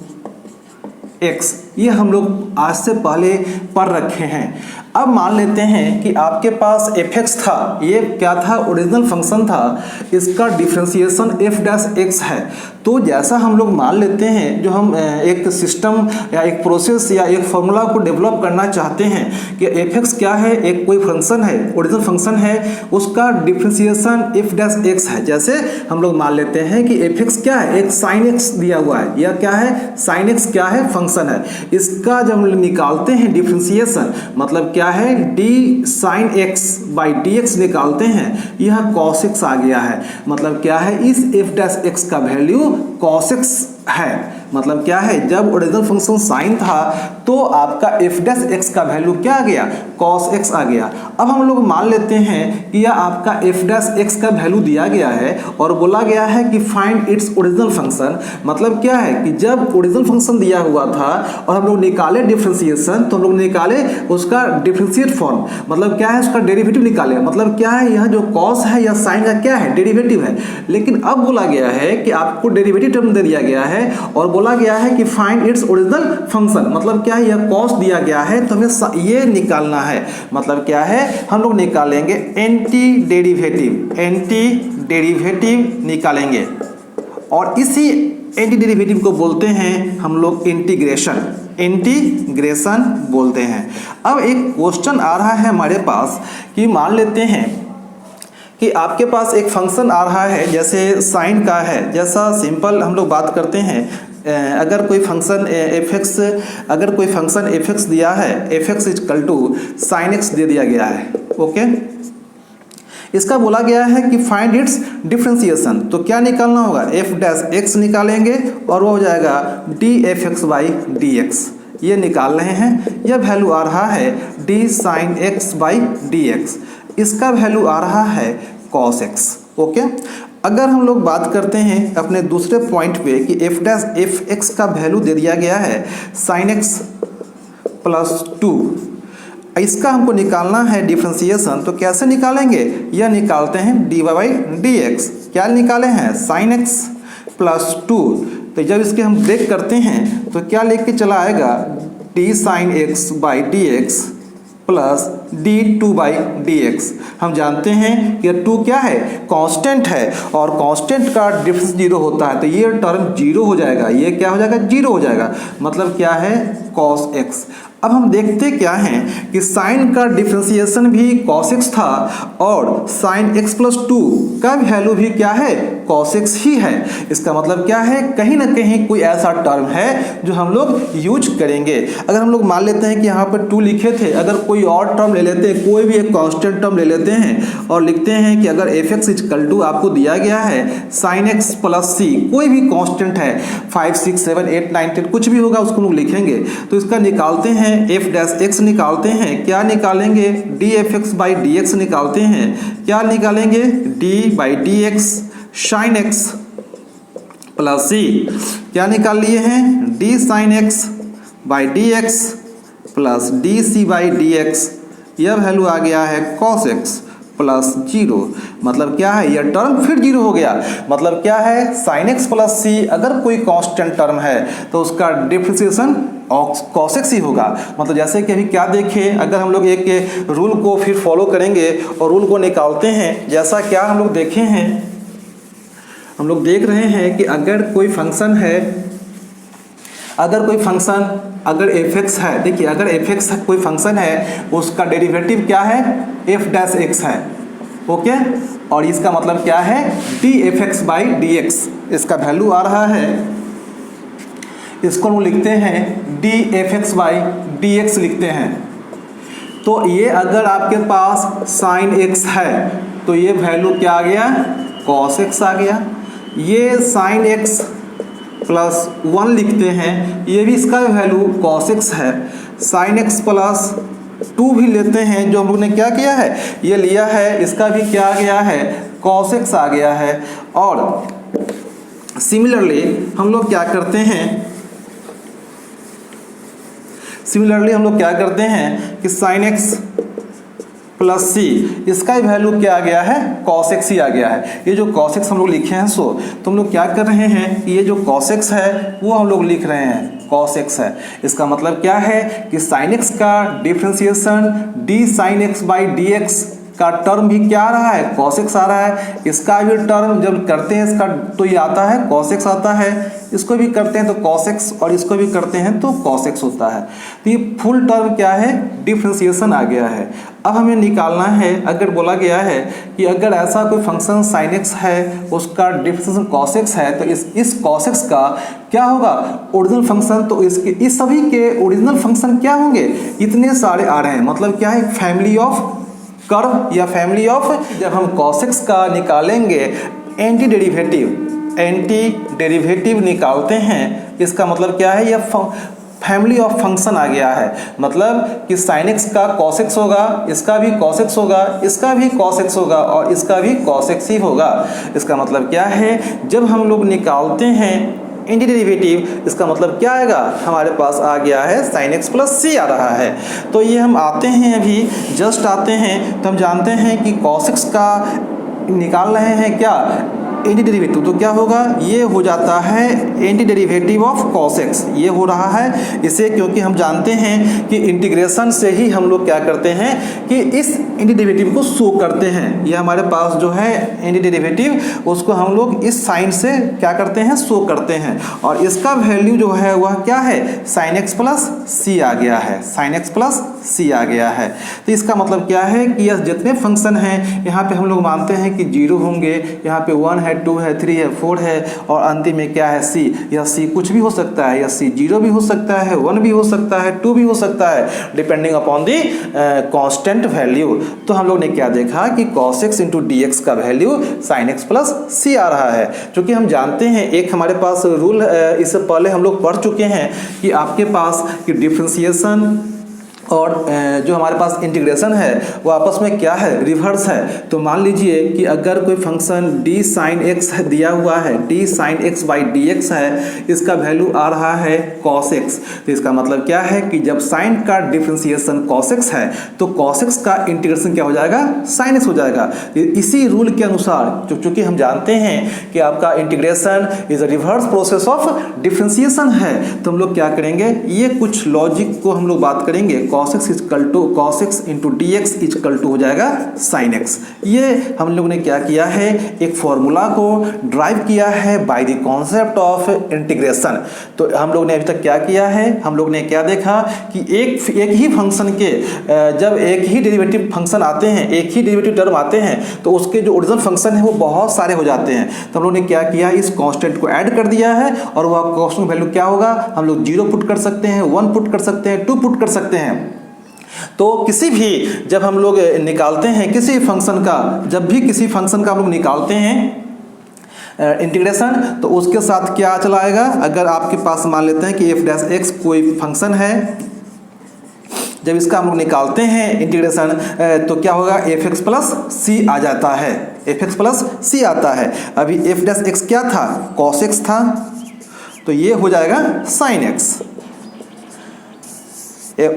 x। ये हम लोग आज से पहले पढ़ रखे हैं। अब मान लेते हैं कि आपके पास f(x) था, ये क्या था, ओरिजिनल फंक्शन था, इसका डिफरेंशिएशन f'(x) है। तो जैसा हम लोग मान लेते हैं, जो हम एक सिस्टम या एक प्रोसेस या एक फॉर्मूला को डेवलप करना चाहते हैं कि f(x) क्या है, एक कोई फंक्शन है, ओरिजिनल फंक्शन है, उसका डिफरेंशिएशन f'(x) है। जैसे हम लोग मान लेते हैं कि f(x) क्या है, एक sin x दिया हुआ है, यह क्या है, sin x क्या है, फंक्शन है। इसका जब हम निकालते हैं डिफरेंशिएशन, मतलब क्या है, d sin x/dx निकालते हैं, यह cos x आ गया है। मतलब क्या है, इस f'(x) का वैल्यू cos x है। मतलब क्या है, जब ओरिजिनल फंक्शन साइन था तो आपका f'(x) का वैल्यू क्या आ गया, cos x आ गया। अब हम लोग मान लेते हैं कि यह आपका f'(x) का वैल्यू दिया गया है और बोला गया है कि फाइंड इट्स ओरिजिनल फंक्शन। मतलब क्या है कि जब ओरिजिनल फंक्शन दिया हुआ था और हम लोग निकाले डिफरेंशिएशन, तो हम लोग निकाले उसका डिफरेंशिएट फॉर्म, मतलब क्या है, उसका डेरिवेटिव निकाले। मतलब क्या है, यह जो cos है या sin का क्या है, डेरिवेटिव है। लेकिन अब बोला गया है कि आपको डेरिवेटिव टर्म दे दिया गया है और बोला गया है कि फाइंड इट्स ओरिजिनल फंक्शन। मतलब क्या है, यह cos दिया गया है तो हमें ये निकालना है। मतलब क्या है, हम लोग निकालेंगे एंटी डेरिवेटिव निकालेंगे और इसी एंटी डेरिवेटिव को बोलते हैं हम लोग इंटीग्रेशन बोलते हैं। अब एक क्वेश्चन आ रहा है हमारे पास कि मान लेते हैं कि आपके पास एक फंक्शन आ रहा है, जैसे साइन का है, जैसा सिंपल हम लोग बात करते हैं अगर कोई फंक्शन एफ एक्स दिया है, f x equal to sine x दे दिया गया है, ओके। इसका बोला गया है कि फाइंड इट्स डिफरेंशिएशन, तो क्या निकालना होगा, एफ डैश एक्स निकालेंगे और वो हो जाएगा D f x by d x, ये निकाल रहे हैं। यह वैल्यू आ रहा है D sine x by d x, इसका वैल्यू आ रहा है कॉस एक्स, ओके। अगर हम लोग बात करते हैं अपने दूसरे पॉइंट पे कि एफ डैश एफ एक्स का वैल्यू दे दिया गया है साइन एक्स प्लस 2, इसका हमको निकालना है डिफरेंशिएशन, तो कैसे निकालेंगे, यह निकालते हैं d y by d x. क्या निकाले हैं, साइन एक्स प्लस 2, तो जब इसके हम ब्रेक करते हैं तो क्या लेके चला आएगा, D sine x by d x plus D two by d x. हम जानते हैं कि 2 क्या है, कांस्टेंट है, और कांस्टेंट का डिफरेंस 0 होता है, तो ये टर्म 0 हो जाएगा, ये क्या हो जाएगा, 0 हो जाएगा, मतलब क्या है, कॉस एक्स। अब हम देखते क्या हैं कि साइन का डिफरेंशिएशन भी cos x था और साइन x प्लस 2 का वैल्यू भी क्या है, cos x ही है। इसका मतलब क्या है, कहीं ना कहीं कोई ऐसा टर्म है जो हम लोग यूज करेंगे। अगर हम लोग मान लेते हैं कि यहाँ पर 2 लिखे थे, अगर कोई और टर्म ले लेते हैं, कोई भी एक कांस्टेंट टर्म ले लेते हैं और लिखते हैं कि अगर एफ एक्स इक्वल टू आपको दिया गया है साइन एक्स प्लस सी, कोई भी कांस्टेंट है 5 6 7 8 9 10 कुछ भी होगा उसको लोग लिखेंगे, तो इसका निकालते हैं एफ डैश एक्स निकालते हैं, क्या निकालेंगे, d f x by d x निकालते हैं, क्या निकालेंगे, d by d x sine x plus c, क्या निकाल लिए हैं, d sine x by d x plus d c by d x, यह वैल्यू आ गया है कॉस एक्स प्लस 0, मतलब क्या है, यह टर्म फिर 0 हो गया, मतलब क्या है, साइन एक्स प्लस सी अगर कोई कांस्टेंट टर्म है तो उसका डिफरेंशिएशन cos x ही होगा। मतलब जैसे कि अभी क्या देखें, अगर हम लोग एक रूल को फिर फॉलो करेंगे और रूल को निकालते हैं, जैसा क्या हम लोग देखे हैं, हम लोग देख रहे हैं कि अगर कोई फंक्शन है, अगर एफ एक्स है, देखिए अगर एफ एक्स कोई फंक्शन है उसका डेरिवेटिव क्या है, एफ डैश एक्स है, ओके, और इसका मतलब क्या है, D f x by d x, इसका वैल्यू आ रहा है, इसको हम लिखते हैं d f x by d x लिखते हैं। तो ये अगर आपके पास साइन एक्स है तो ये वैल्यू क्या आ गया, कॉस एक्स आ गया। ये साइन एक्स प्लस 1 लिखते हैं, ये भी इसका वैल्यू कॉस एक्स है। साइन एक्स प्लस 2 भी लेते हैं, जो हम लोग ने क्या किया है, ये लिया है, इसका भी क्या आ गया है, कॉस एक्स आ गया है। और सिमिलरली हम लोग क्या करते हैं, कि साइन एक्स प्लस सी, इसका वैल्यू क्या आ गया है, कॉस एक्स ही आ गया है। ये जो कॉस एक्स हम लोग लिखे हैं, तो हम लोग क्या कर रहे हैं, ये जो कॉस एक्स है वो हम लोग लिख रहे हैं कॉस एक्स है। इसका मतलब क्या है कि साइन एक्स का differentiation D sine x by d x का टर्म भी क्या आ रहा है, cos x आ रहा है। इसका भी टर्म जब करते हैं इसका तो ये आता है cos x आता है, इसको भी करते हैं तो cos x और इसको भी करते हैं तो cos x होता है। तो ये फुल टर्म क्या है, डिफरेंशिएशन आ गया है। अब हमें निकालना है, अगर बोला गया है कि अगर ऐसा कोई फंक्शन sin x है उसका डिफरेंशिएशन cos x है, तो इस cos x का क्या होगा, ओरिजिनल फंक्शन, तो इस सभी के ओरिजिनल फंक्शन क्या होंगे, इतने सारे आ रहे हैं, मतलब क्या है, फैमिली ऑफ कर्व या फैमिली ऑफ। जब हम cos x का निकालेंगे एंटी डेरिवेटिव निकालते हैं, इसका मतलब क्या है, यह फैमिली ऑफ फंक्शन आ गया है। मतलब कि sin x का cos x होगा, इसका भी cos x होगा, इसका भी cos x होगा और इसका भी cos x ही होगा। इसका मतलब क्या है, जब हम लोग निकालते हैं एंटी डेरिवेटिव, इसका मतलब क्या आएगा, हमारे पास आ गया है sin x प्लस सी आ रहा है। तो ये हम आते हैं, अभी जस्ट आते हैं, तो हम जानते हैं कि cos x का निकाल रहे हैं क्या, एंटी डेरिवेटिव, तो क्या होगा, ये हो जाता है anti derivative of cos x, ये हो रहा है इसे, क्योंकि हम जानते हैं कि इंटीग्रेशन से ही हम लोग क्या करते हैं कि इस एंटी डेरिवेटिव को शो करते हैं। ये हमारे पास जो है एंटी डेरिवेटिव, उसको हम लोग इस साइन से क्या करते हैं, शो करते हैं, और इसका वैल्यू जो है वह क्या है, sin x प्लस सी आ गया है, sin x प्लस सी आ गया है। तो इसका मतलब क्या है कि यह जितने फंक्शन हैं यहाँ पे हम लोग मानते हैं कि 0 होंगे, यहाँ पे 1 है, है, 2 है, 3 है, 4 है और अंतिम में क्या है c। यह c कुछ भी हो सकता है, यह c 0 भी हो सकता है, 1 भी हो सकता है, 2 भी हो सकता है, depending upon the constant value. तो हम लोग ने क्या देखा कि cos x into d x का value sin x plus c आ रहा है। क्योंकि हम जानते हैं एक हमारे पास रूल, इससे पहले हम लोग पढ़ चुके हैं कि आपके पास कि डिफरेंशिएशन और जो हमारे पास इंटीग्रेशन है वो आपस में क्या है, रिवर्स है। तो मान लीजिए कि अगर कोई फंक्शन d sin x दिया हुआ है, d sin x by d x है, इसका वैल्यू आ रहा है cos x। तो इसका मतलब क्या है कि जब sin का डिफरेंशिएशन cos x है तो cos x का इंटीग्रेशन क्या हो जाएगा, sin x हो जाएगा। इसी रूल के अनुसार चूंकि हम जानते हैं कि आपका integration is a reverse process of differentiation है, तो हम लोग क्या करेंगे, ये कुछ लॉजिक को हम लोग बात करेंगे। cos x equal to cos x into d x equal to हो जाएगा sin x। ये हम लोग ने क्या किया है, एक फॉर्मूला को ड्राइव किया है by the concept of integration. तो हम लोग ने अभी तक क्या किया है, हम लोग ने क्या देखा कि एक ही फंक्शन के जब एक ही डेरिवेटिव फंक्शन आते हैं, एक ही डेरिवेटिव टर्म आते हैं, तो उसके जो ओरिजिनल फंक्शन है वो बहुत सारे हो जाते हैं। तो हम लोग ने क्या किया, इस कांस्टेंट को ऐड कर दिया है और वह कांस्टेंट वैल्यू क्या होगा, हम लोग 0 पुट कर सकते हैं, 1 पुट कर सकते हैं, 2 पुट कर सकते हैं। तो किसी भी जब हम लोग निकालते हैं किसी फंक्शन का, जब भी किसी फंक्शन का हम लोग निकालते हैं इंटीग्रेशन, तो उसके साथ क्या चला आएगा, अगर आपके पास मान लेते हैं कि एफ डैश एक्स कोई फंक्शन है, जब इसका हम लोग निकालते हैं इंटीग्रेशन तो क्या होगा, एफ एक्स प्लस सी आ जाता है, एफ एक्स प्लस सी आता है। अभी एफ डैश एक्स क्या था, कॉस एक्स था, तो ये हो जाएगा sine x.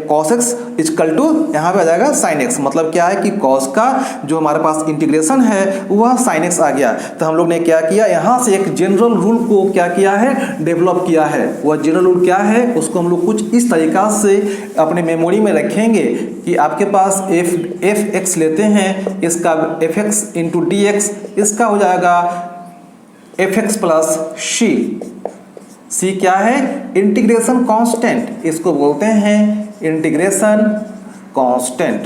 cos x equal to यहाँ पे आ जाएगा sin x। मतलब क्या है कि cos का जो हमारे पास इंटीग्रेशन है वह sin x आ गया। तो हम लोग ने क्या किया, यहाँ से एक जनरल रूल को क्या किया है, डेवलप किया है। वह जनरल रूल क्या है, उसको हम लोग कुछ इस तरीका से अपने मेमोरी में रखेंगे कि आपके पास एफ एक्स लेते हैं, इसका F x into d x, इसका हो जाएगा एफ एक्स प्लस सी क्या है, इंटीग्रेशन कांस्टेंट, इसको बोलते हैं integration constant.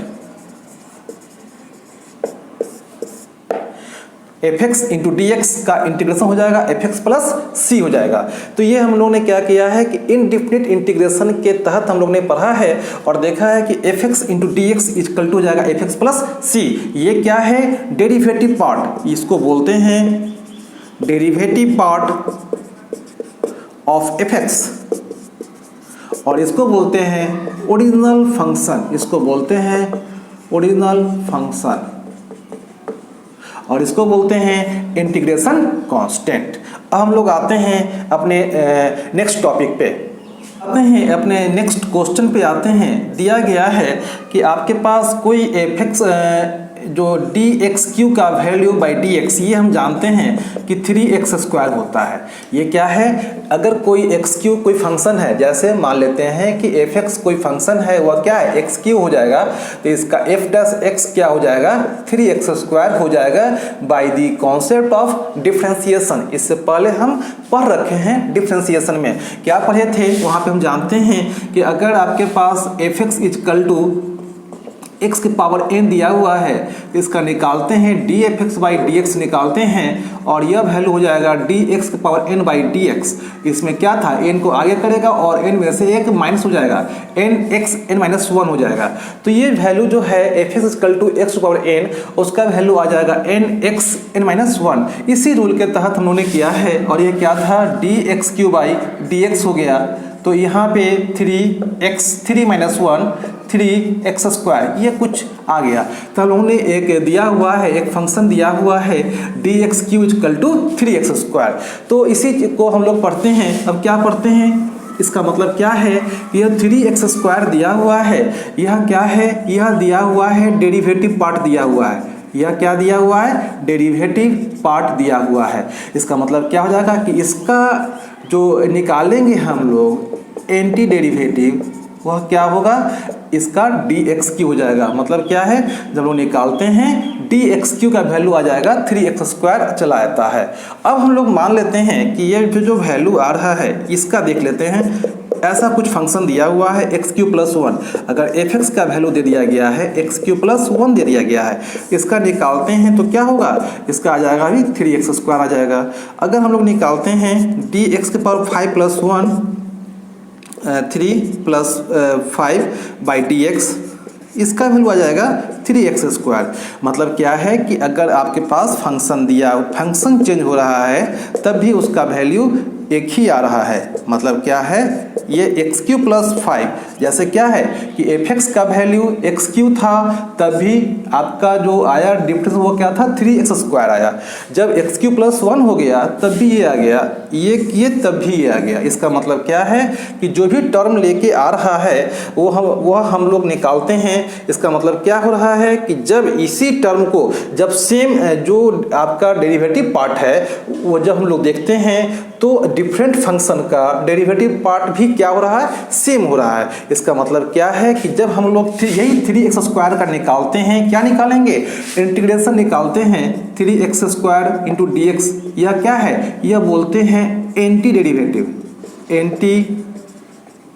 F x into d x का इंटीग्रेशन हो जाएगा एफ एक्स प्लस सी हो जाएगा। तो ये हम लोग ने क्या किया है कि इनडिफिनिट इंटीग्रेशन के तहत हम लोग ने पढ़ा है और देखा है कि f x into d x equal to हो जाएगा एफ एक्स प्लस सी। ये क्या है, डेरिवेटिव पार्ट, इसको बोलते हैं derivative part of F x, और इसको बोलते हैं ओरिजिनल फंक्शन, इसको बोलते हैं ओरिजिनल फंक्शन, और इसको बोलते हैं इंटीग्रेशन कांस्टेंट। अब हम लोग आते हैं अपने नेक्स्ट टॉपिक पे, आते हैं अपने नेक्स्ट क्वेश्चन पे आते हैं। दिया गया है कि आपके पास कोई एफ एक्स जो डी एक्स क्यू का वैल्यू बाई डी एक्स, ये हम जानते हैं कि 3x स्क्वायर होता है। ये क्या है, अगर कोई एक्स क्यू कोई फंक्शन है, जैसे मान लेते हैं कि एफ एक्स कोई फंक्शन है, वह क्या है, एक्स क्यू हो जाएगा, तो इसका एफ डैश एक्स क्या हो जाएगा, 3x स्क्वायर हो जाएगा by the concept of differentiation. इससे पहले हम पढ़ रखे हैं डिफ्रेंसिएशन में, क्या पढ़े थे, वहाँ पे हम जानते हैं कि अगर आपके पास f x equal to x के पावर n दिया हुआ है, इसका निकालते हैं d f x by d x निकालते हैं, और यह वैल्यू हो जाएगा डी एक्स के power n by d x. इसमें क्या था, n को आगे करेगा और n में से एक माइनस हो जाएगा, n x n माइनस 1 हो जाएगा। तो ये वैल्यू जो है f x equal to x power n, उसका वैल्यू आ जाएगा n x n माइनस 1। इसी रूल के तहत हम लोगों ने किया है, और ये क्या था, D x Q by d x हो गया। तो यहाँ पे 3 माइनस 1 3x स्क्वायर, ये कुछ आ गया। तो हम लोगों ने एक दिया हुआ है, एक फंक्शन दिया हुआ है d x q equal to 3x square. तो इसी को हम लोग पढ़ते हैं। अब क्या पढ़ते हैं, इसका मतलब क्या है, यह 3x स्क्वायर दिया हुआ है, यह क्या है, यह दिया हुआ है डेरिवेटिव पार्ट दिया हुआ है, यह क्या दिया हुआ है, डेरिवेटिव पार्ट दिया हुआ है। इसका मतलब क्या हो जाएगा कि इसका जो निकालेंगे हम लोग एंटी डेरिवेटिव, वह क्या होगा, इसका डी एक्स क्यू हो जाएगा। मतलब क्या है, जब लोग निकालते हैं डी एक्स क्यू का वैल्यू आ जाएगा 3x स्क्वायर चला आता है। अब हम लोग मान लेते हैं कि ये जो वैल्यू आ रहा है, इसका देख लेते हैं ऐसा कुछ फंक्शन दिया हुआ है x³ + 1, अगर f(x) का वैल्यू दे दिया गया है x³ + 1 दे दिया गया है, इसका निकालते हैं तो क्या होगा, इसका आ जाएगा अभी 3x² आ जाएगा। अगर हम लोग निकालते हैं dx⁵ + 1 3 + 5/dx, इसका वैल्यू आ जाएगा 3x²। मतलब क्या है कि अगर आपके पास फंक्शन दिया, फंक्शन चेंज हो रहा है तब भी उसका वैल्यू एक ही आ रहा है। मतलब क्या है, ये x³ + 5, जैसे क्या है कि f(x) का वैल्यू x³ था तब भी आपका जो आया डिफरेंस वो क्या था, 3x² आया। जब x³ + 1 हो गया तब भी ये आ गया, ये तब भी ये आ गया। इसका मतलब क्या है कि जो भी टर्म लेके आ रहा है वो हम लोग निकालते हैं। इसका मतलब क्या हो रहा है कि जब इसी टर्म को, जब सेम जो आपका डेरिवेटिव पार्ट है वो जब हम लोग देखते हैं तो डिफरेंट फंक्शन का डेरिवेटिव पार्ट भी क्या हो रहा है, सेम हो रहा है। इसका मतलब क्या है कि जब हम लोग यही 3x² का निकालते हैं, क्या निकालेंगे, इंटीग्रेशन निकालते हैं 3x² × dx। यह क्या है, यह बोलते हैं एंटी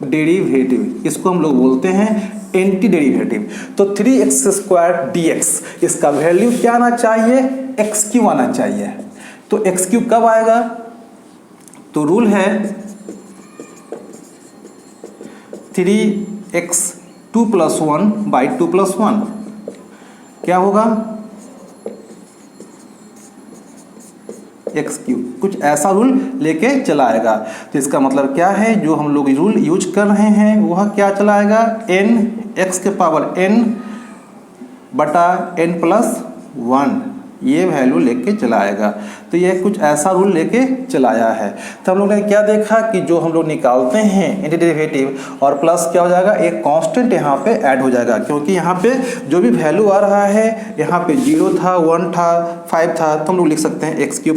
डेरिवेटिव, इसको हम लोग बोलते हैं एंटी डेरिवेटिव। तो 3x² dx, इसका वैल्यू क्या आना चाहिए, x³ आना चाहिए। तो x³ कब आएगा, तो रूल है 3x² + 1/2 + 1, क्या होगा x³, कुछ ऐसा रूल लेके चला आएगा। तो इसका मतलब क्या है, जो हम लोग रूल यूज कर रहे हैं वह क्या चला आएगा, n(x⁴n)/n+1, ये वैल्यू लेके चला आएगा। तो ये कुछ ऐसा रूल लेके चलाया है। तो हम लोग ने क्या देखा कि जो हम लोग निकालते हैं एंटी डेरिवेटिव और प्लस क्या हो जाएगा, एक कांस्टेंट यहाँ पे ऐड हो जाएगा, क्योंकि यहाँ पे जो भी वैल्यू आ रहा है, यहाँ पे 0 था, 1 था, 5 था, तो हम लोग लिख सकते हैं x³ +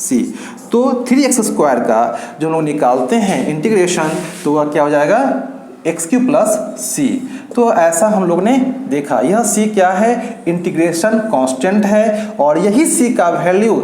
c। तो 3x² का जो हम लोग निकालते हैं इंटीग्रेशन, तो वह क्या हो जाएगा, x³ + c। तो ऐसा हम लोग ने देखा। यह c क्या है, इंटीग्रेशन कांस्टेंट है, और यही c का वैल्यू,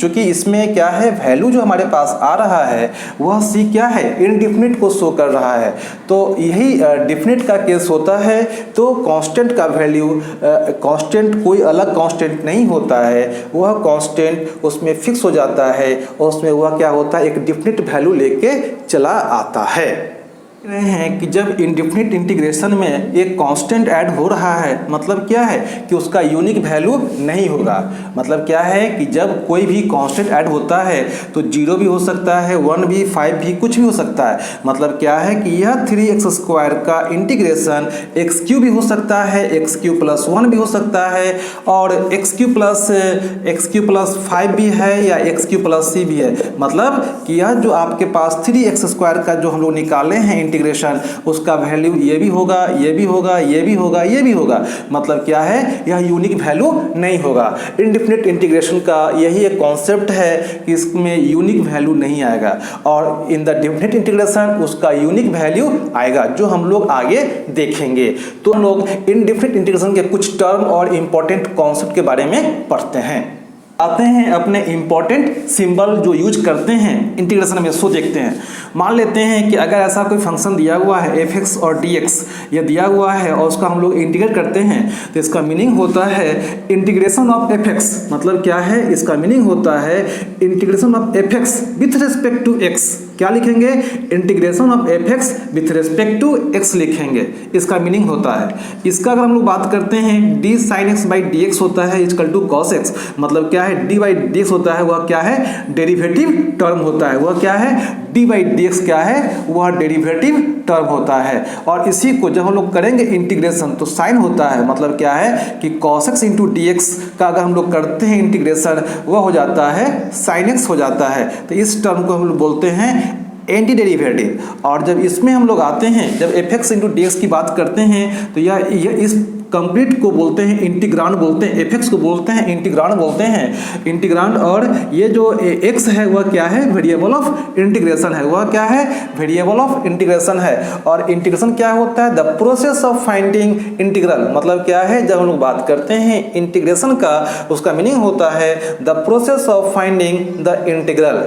चूंकि इसमें क्या है, वैल्यू जो हमारे पास आ रहा है वह c क्या है, इनडिफिनिट को शो कर रहा है। तो यही डिफिनिट का केस होता है। तो कांस्टेंट का वैल्यू, कांस्टेंट कोई अलग कांस्टेंट नहीं होता है, वह कांस्टेंट उसमें फिक्स हो जाता है और उसमें वह क्या होता है, एक डिफिनिट वैल्यू लेके चला आता है। रहे हैं कि जब इंडिफिनिट इंटीग्रेशन में एक कांस्टेंट ऐड हो रहा है, मतलब क्या है कि उसका यूनिक वैल्यू नहीं होगा। मतलब क्या है कि जब कोई भी कांस्टेंट ऐड होता है तो 0 भी हो सकता है, 1 भी, 5 भी, कुछ भी हो सकता है। मतलब क्या है कि यह 3x² का इंटीग्रेशन x³ भी हो सकता है, x³ + 1 भी हो सकता है, और x³ + 5 भी है, या x³ + c भी है। मतलब कि यह जो आपके पास 3x² का जो हम लोग निकाले हैं इंटीग्रेशन, उसका वैल्यू ये भी होगा, ये भी होगा, ये भी होगा, ये भी होगा। मतलब क्या है, यह यूनिक वैल्यू नहीं होगा। इंडिफिनिट इंटीग्रेशन का यही एक कॉन्सेप्ट है कि इसमें यूनिक वैल्यू नहीं आएगा, और इन द डिफिनिट इंटीग्रेशन उसका यूनिक वैल्यू आएगा, जो हम लोग आगे देखेंगे। तो हम लोग इंडिफिनिट इंटीग्रेशन के कुछ टर्म और इंपॉर्टेंट कॉन्सेप्ट के बारे में पढ़ते हैं। आते हैं अपने इंपॉर्टेंट सिंबल जो यूज करते हैं इंटीग्रेशन में, सो देखते हैं। मान लेते हैं कि अगर ऐसा कोई फंक्शन दिया हुआ है f(x) और dx, ये दिया हुआ है और उसका हम लोग इंटीग्रेट करते हैं, तो इसका मीनिंग होता है इंटीग्रेशन ऑफ f(x). मतलब क्या है, इसका मीनिंग होता है integration of f(x) with respect to x। क्या लिखेंगे, integration of f(x) with respect to x लिखेंगे, इसका मीनिंग होता है। इसका अगर हम लोग बात करते हैं, d sin x/dx होता है इक्वल टू cos x। मतलब क्या है, d/dx होता है, वह क्या है, डेरिवेटिव टर्म होता है। वह क्या है, d/dx क्या है, वह डेरिवेटिव टर्म होता है। और इसी को जब हम लोग करेंगे इंटीग्रेशन तो साइन होता है। मतलब क्या है कि cos x × dx का अगर हम लोग करते हैं इंटीग्रेशन, वह हो जाता है sin x हो जाता है। तो इस टर्म को हम लोग बोलते हैं एंटी डेरिवेटिव। और जब इसमें हम लोग आते हैं, जब f(x) × dx की बात करते हैं, तो यह इस कंप्लीट को बोलते हैं इंटीग्रांड बोलते हैं, f(x) को बोलते हैं इंटीग्रांड बोलते हैं, इंटीग्रांड। और ये जो x है वह क्या है, वेरिएबल ऑफ इंटीग्रेशन है। वह क्या है, वेरिएबल ऑफ इंटीग्रेशन है। और इंटीग्रेशन क्या होता है, the process of finding integral. मतलब क्या है, जब हम लोग बात करते हैं इंटीग्रेशन का, उसका मीनिंग होता है the process of finding the integral.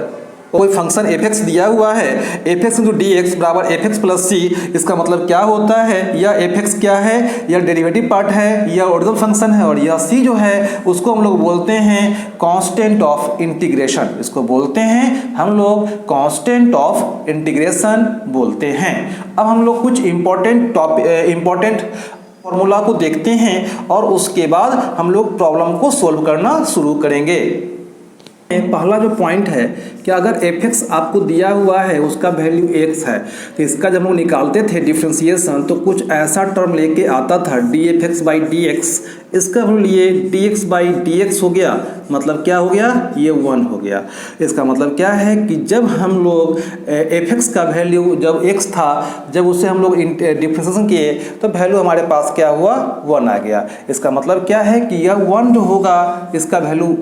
कोई फंक्शन f(x) दिया हुआ है, f(x) × dx बराबर f(x) + c। इसका मतलब क्या होता है, यह f(x) क्या है, यह डेरिवेटिव पार्ट है, यह ओरिजिनल फंक्शन है, और यह c जो है उसको हम लोग बोलते हैं कांस्टेंट ऑफ इंटीग्रेशन। इसको बोलते हैं हम लोग कांस्टेंट ऑफ इंटीग्रेशन बोलते हैं। अब हम लोग कुछ इंपॉर्टेंट फॉर्मूला को देखते हैं और उसके बाद हम लोग प्रॉब्लम को सोल्व करना शुरू करेंगे। पहला जो पॉइंट है कि अगर f(x) आपको दिया हुआ है, उसका वैल्यू x है, तो इसका जब हम निकालते थे डिफरेंशिएशन तो कुछ ऐसा टर्म लेके आता था df(x/dx)। इसका हम लिए dx/dx हो गया, मतलब क्या हो गया, ये 1 हो गया। इसका मतलब क्या है कि जब हम लोग f(x) का वैल्यू जब x था, जब उसे हम लोग डिफरेंशिएशन किए तो वैल्यू हमारे पास क्या हुआ, 1 आ गया। इसका मतलब क्या है कि यह 1 जो होगा इसका वैल्यू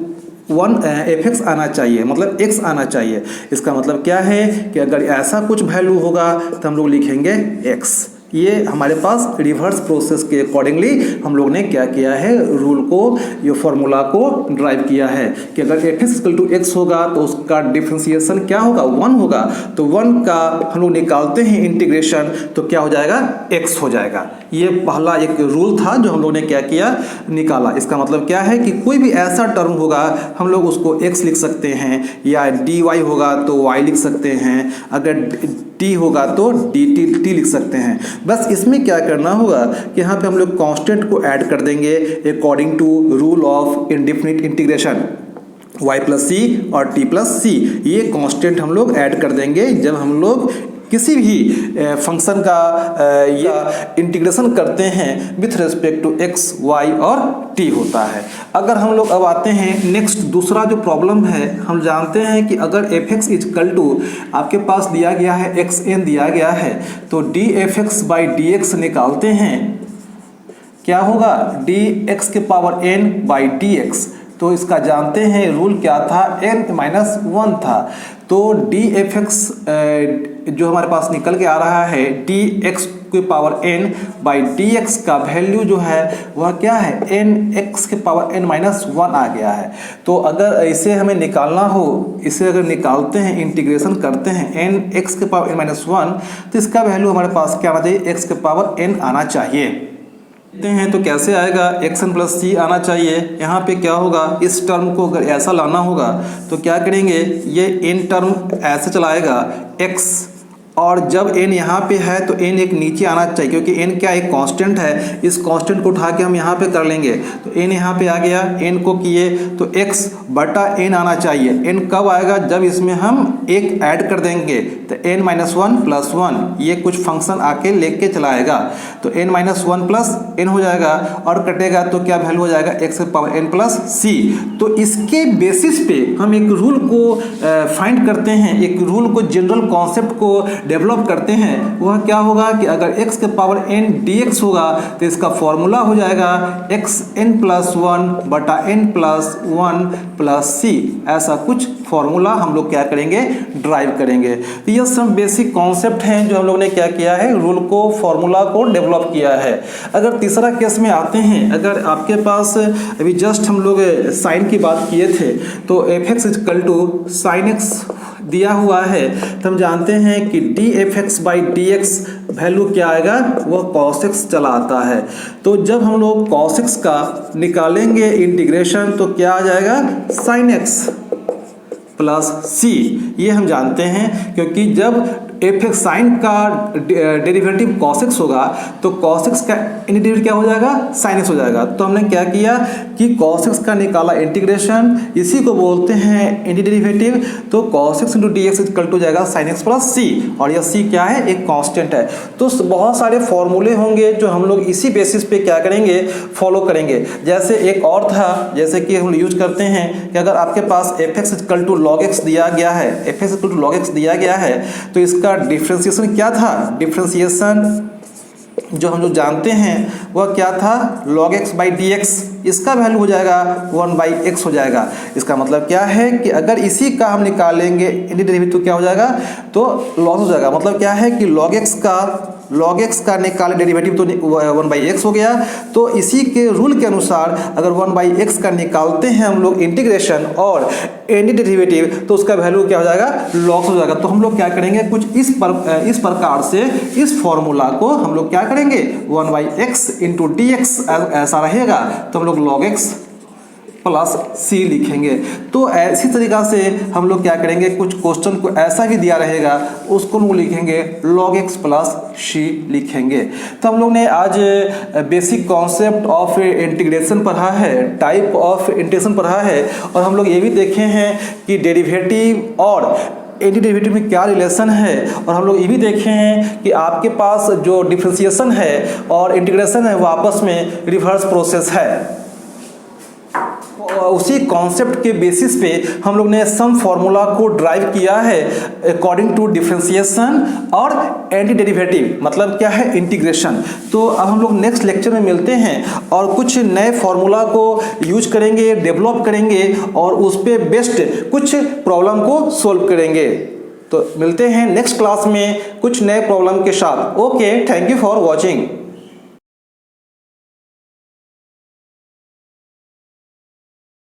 1 f(x) आना चाहिए, मतलब x आना चाहिए। इसका मतलब क्या है कि अगर ऐसा कुछ वैल्यू होगा तो हम लोग लिखेंगे x। ये हमारे पास रिवर्स प्रोसेस के अकॉर्डिंगली हम लोग ने क्या किया है, रूल को, ये फॉर्मूला को ड्राइव किया है कि अगर f(x) = x होगा तो उसका डिफरेंशिएशन क्या होगा, 1 होगा। तो 1 का हम लोग निकालते हैं इंटीग्रेशन तो क्या हो जाएगा, x हो जाएगा। ये पहला एक रूल था जो हम लोग ने क्या किया, निकाला। इसका मतलब क्या है कि कोई भी ऐसा टर्म होगा हम लोग उसको x लिख सकते हैं, या dy होगा तो y लिख सकते हैं, अगर t होगा तो dt लिख सकते हैं। बस इसमें क्या करना होगा कि यहाँ पे हम लोग कांस्टेंट को ऐड कर देंगे according to rule of indefinite integration, y + c और t + c। ये कांस्टेंट हम लोग ऐड कर देंगे जब हम लोग किसी भी फंक्शन का या इंटीग्रेशन करते हैं with respect to x, y और t होता है। अगर हम लोग अब आते हैं नेक्स्ट, दूसरा जो प्रॉब्लम है, हम जानते हैं कि अगर f(x) = आपके पास दिया गया है xn दिया गया है, तो df(x/dx) निकालते हैं, क्या होगा, dx⁻n/dx। तो इसका जानते हैं रूल क्या था, n-1 था। तो df(x) जो हमारे पास निकल के आ रहा है dx⁻n/dx का वैल्यू जो है वह क्या है, nx⁻n-1 आ गया है। तो अगर इसे हमें निकालना हो, इसे अगर निकालते हैं, इंटीग्रेशन करते हैं nx⁻n-1, तो इसका वैल्यू हमारे पास क्या आना चाहिए, x⁻n आना चाहिए। हैं तो कैसे आएगा, xn + c आना चाहिए। यहाँ पे क्या होगा, इस टर्म को अगर ऐसा लाना होगा तो क्या करेंगे, ये n टर्म ऐसे चलाएगा x, और जब n यहाँ पे है तो n एक नीचे आना चाहिए, क्योंकि n क्या एक कांस्टेंट है। इस कांस्टेंट को उठा के हम यहाँ पे कर लेंगे तो n यहाँ पे आ गया, n को किए तो x/n आना चाहिए। n कब आएगा, जब इसमें हम एक ऐड कर देंगे तो n-1 + 1, ये कुछ फंक्शन आके लेके चलाएगा तो n-1 + n हो जाएगा, और कटेगा तो क्या वैल्यू हो जाएगा, x⁻n + c। तो इसके बेसिस पे हम एक रूल को फाइंड करते हैं, एक रूल को, जनरल कॉन्सेप्ट को डेवलप करते हैं। वह क्या होगा कि अगर x⁻n dx होगा तो इसका फॉर्मूला हो जाएगा xn + 1/n + 1 + c। ऐसा कुछ फॉर्मूला हम लोग क्या करेंगे, ड्राइव करेंगे। तो ये सब बेसिक कॉन्सेप्ट हैं जो हम लोग ने क्या किया है, रूल को, फॉर्मूला को डेवलप किया है। अगर तीसरा केस में आते हैं, अगर आपके पास अभी जस्ट हम लोग साइन की बात किए थे, तो f(x) = sin x दिया हुआ है, तो हम जानते हैं कि df(x/dx) वैल्यू क्या आएगा, वह cos x चला आता है। तो जब हम लोग cos x का निकालेंगे इंटीग्रेशन तो क्या आ जाएगा, sin x + c। ये हम जानते हैं, क्योंकि जब f(x) साइन का डेरिवेटिव cos x होगा तो cos x का डेरिवेटिव क्या हो जाएगा, sin x हो जाएगा। तो हमने क्या किया कि cos x का निकाला इंटीग्रेशन, इसी को बोलते हैं एंटीडेरिवेटिव। तो cos x × dx = जाएगा sin x + c, और यह c क्या है, एक कांस्टेंट है। तो बहुत सारे फॉर्मूले होंगे जो हम लोग इसी बेसिस पे क्या करेंगे, फॉलो करेंगे। जैसे एक और था, जैसे कि हम यूज करते हैं कि अगर आपके पास f(x) = log x दिया गया है, f(x) = log x दिया गया है, तो इसका डिफरेंशिएशन क्या था, डिफरेंशिएशन जो हम लोग जानते हैं वह क्या था, log x/dx। इसका वैल्यू हो जाएगा 1/x हो जाएगा। इसका मतलब क्या है कि अगर इसी का हम निकालेंगे डेरिवेटिव तो क्या हो जाएगा, तो लॉस हो जाएगा। मतलब क्या है कि log x का log x का निकाले डेरिवेटिव तो 1/x हो गया। तो इसी के रूल के अनुसार अगर 1/x का निकालते हैं हम लोग इंटीग्रेशन और एंटी डेरिवेटिव तो उसका वैल्यू क्या हो जाएगा, log हो जाएगा। तो हम लोग क्या करेंगे, कुछ इस प्रकार से इस फॉर्मूला को हम लोग क्या करेंगे, 1/x इंटू dx ऐसा रहेगा तो हम लोग log x प्लस सी लिखेंगे। तो ऐसी तरीका से हम लोग क्या करेंगे, कुछ क्वेश्चन को ऐसा भी दिया रहेगा उसको हम लिखेंगे log x प्लस सी लिखेंगे। तो हम लोग ने आज बेसिक कॉन्सेप्ट ऑफ इंटीग्रेशन पढ़ा है, टाइप ऑफ इंटीग्रेशन पढ़ा है, और हम लोग ये भी देखे हैं कि डेरिवेटिव और एंटी डेरिवेटिव में क्या रिलेशन है, और हम लोग ये भी देखे हैं कि आपके पास जो डिफरेंशिएशन है और इंटीग्रेशन है वो आपस में रिवर्स प्रोसेस है। उसी कॉन्सेप्ट के बेसिस पे हम लोग ने सम फॉर्मूला को ड्राइव किया है अकॉर्डिंग टू डिफरेंशिएशन और एंटी डेरिवेटिव, मतलब क्या है, इंटीग्रेशन। तो अब हम लोग नेक्स्ट लेक्चर में मिलते हैं और कुछ नए फॉर्मूला को यूज करेंगे, डेवलप करेंगे और उस पे बेस्ड कुछ प्रॉब्लम को सोल्व करेंगे। तो मिलते हैं नेक्स्ट क्लास में कुछ नए प्रॉब्लम के साथ। Okay, thank you for watching.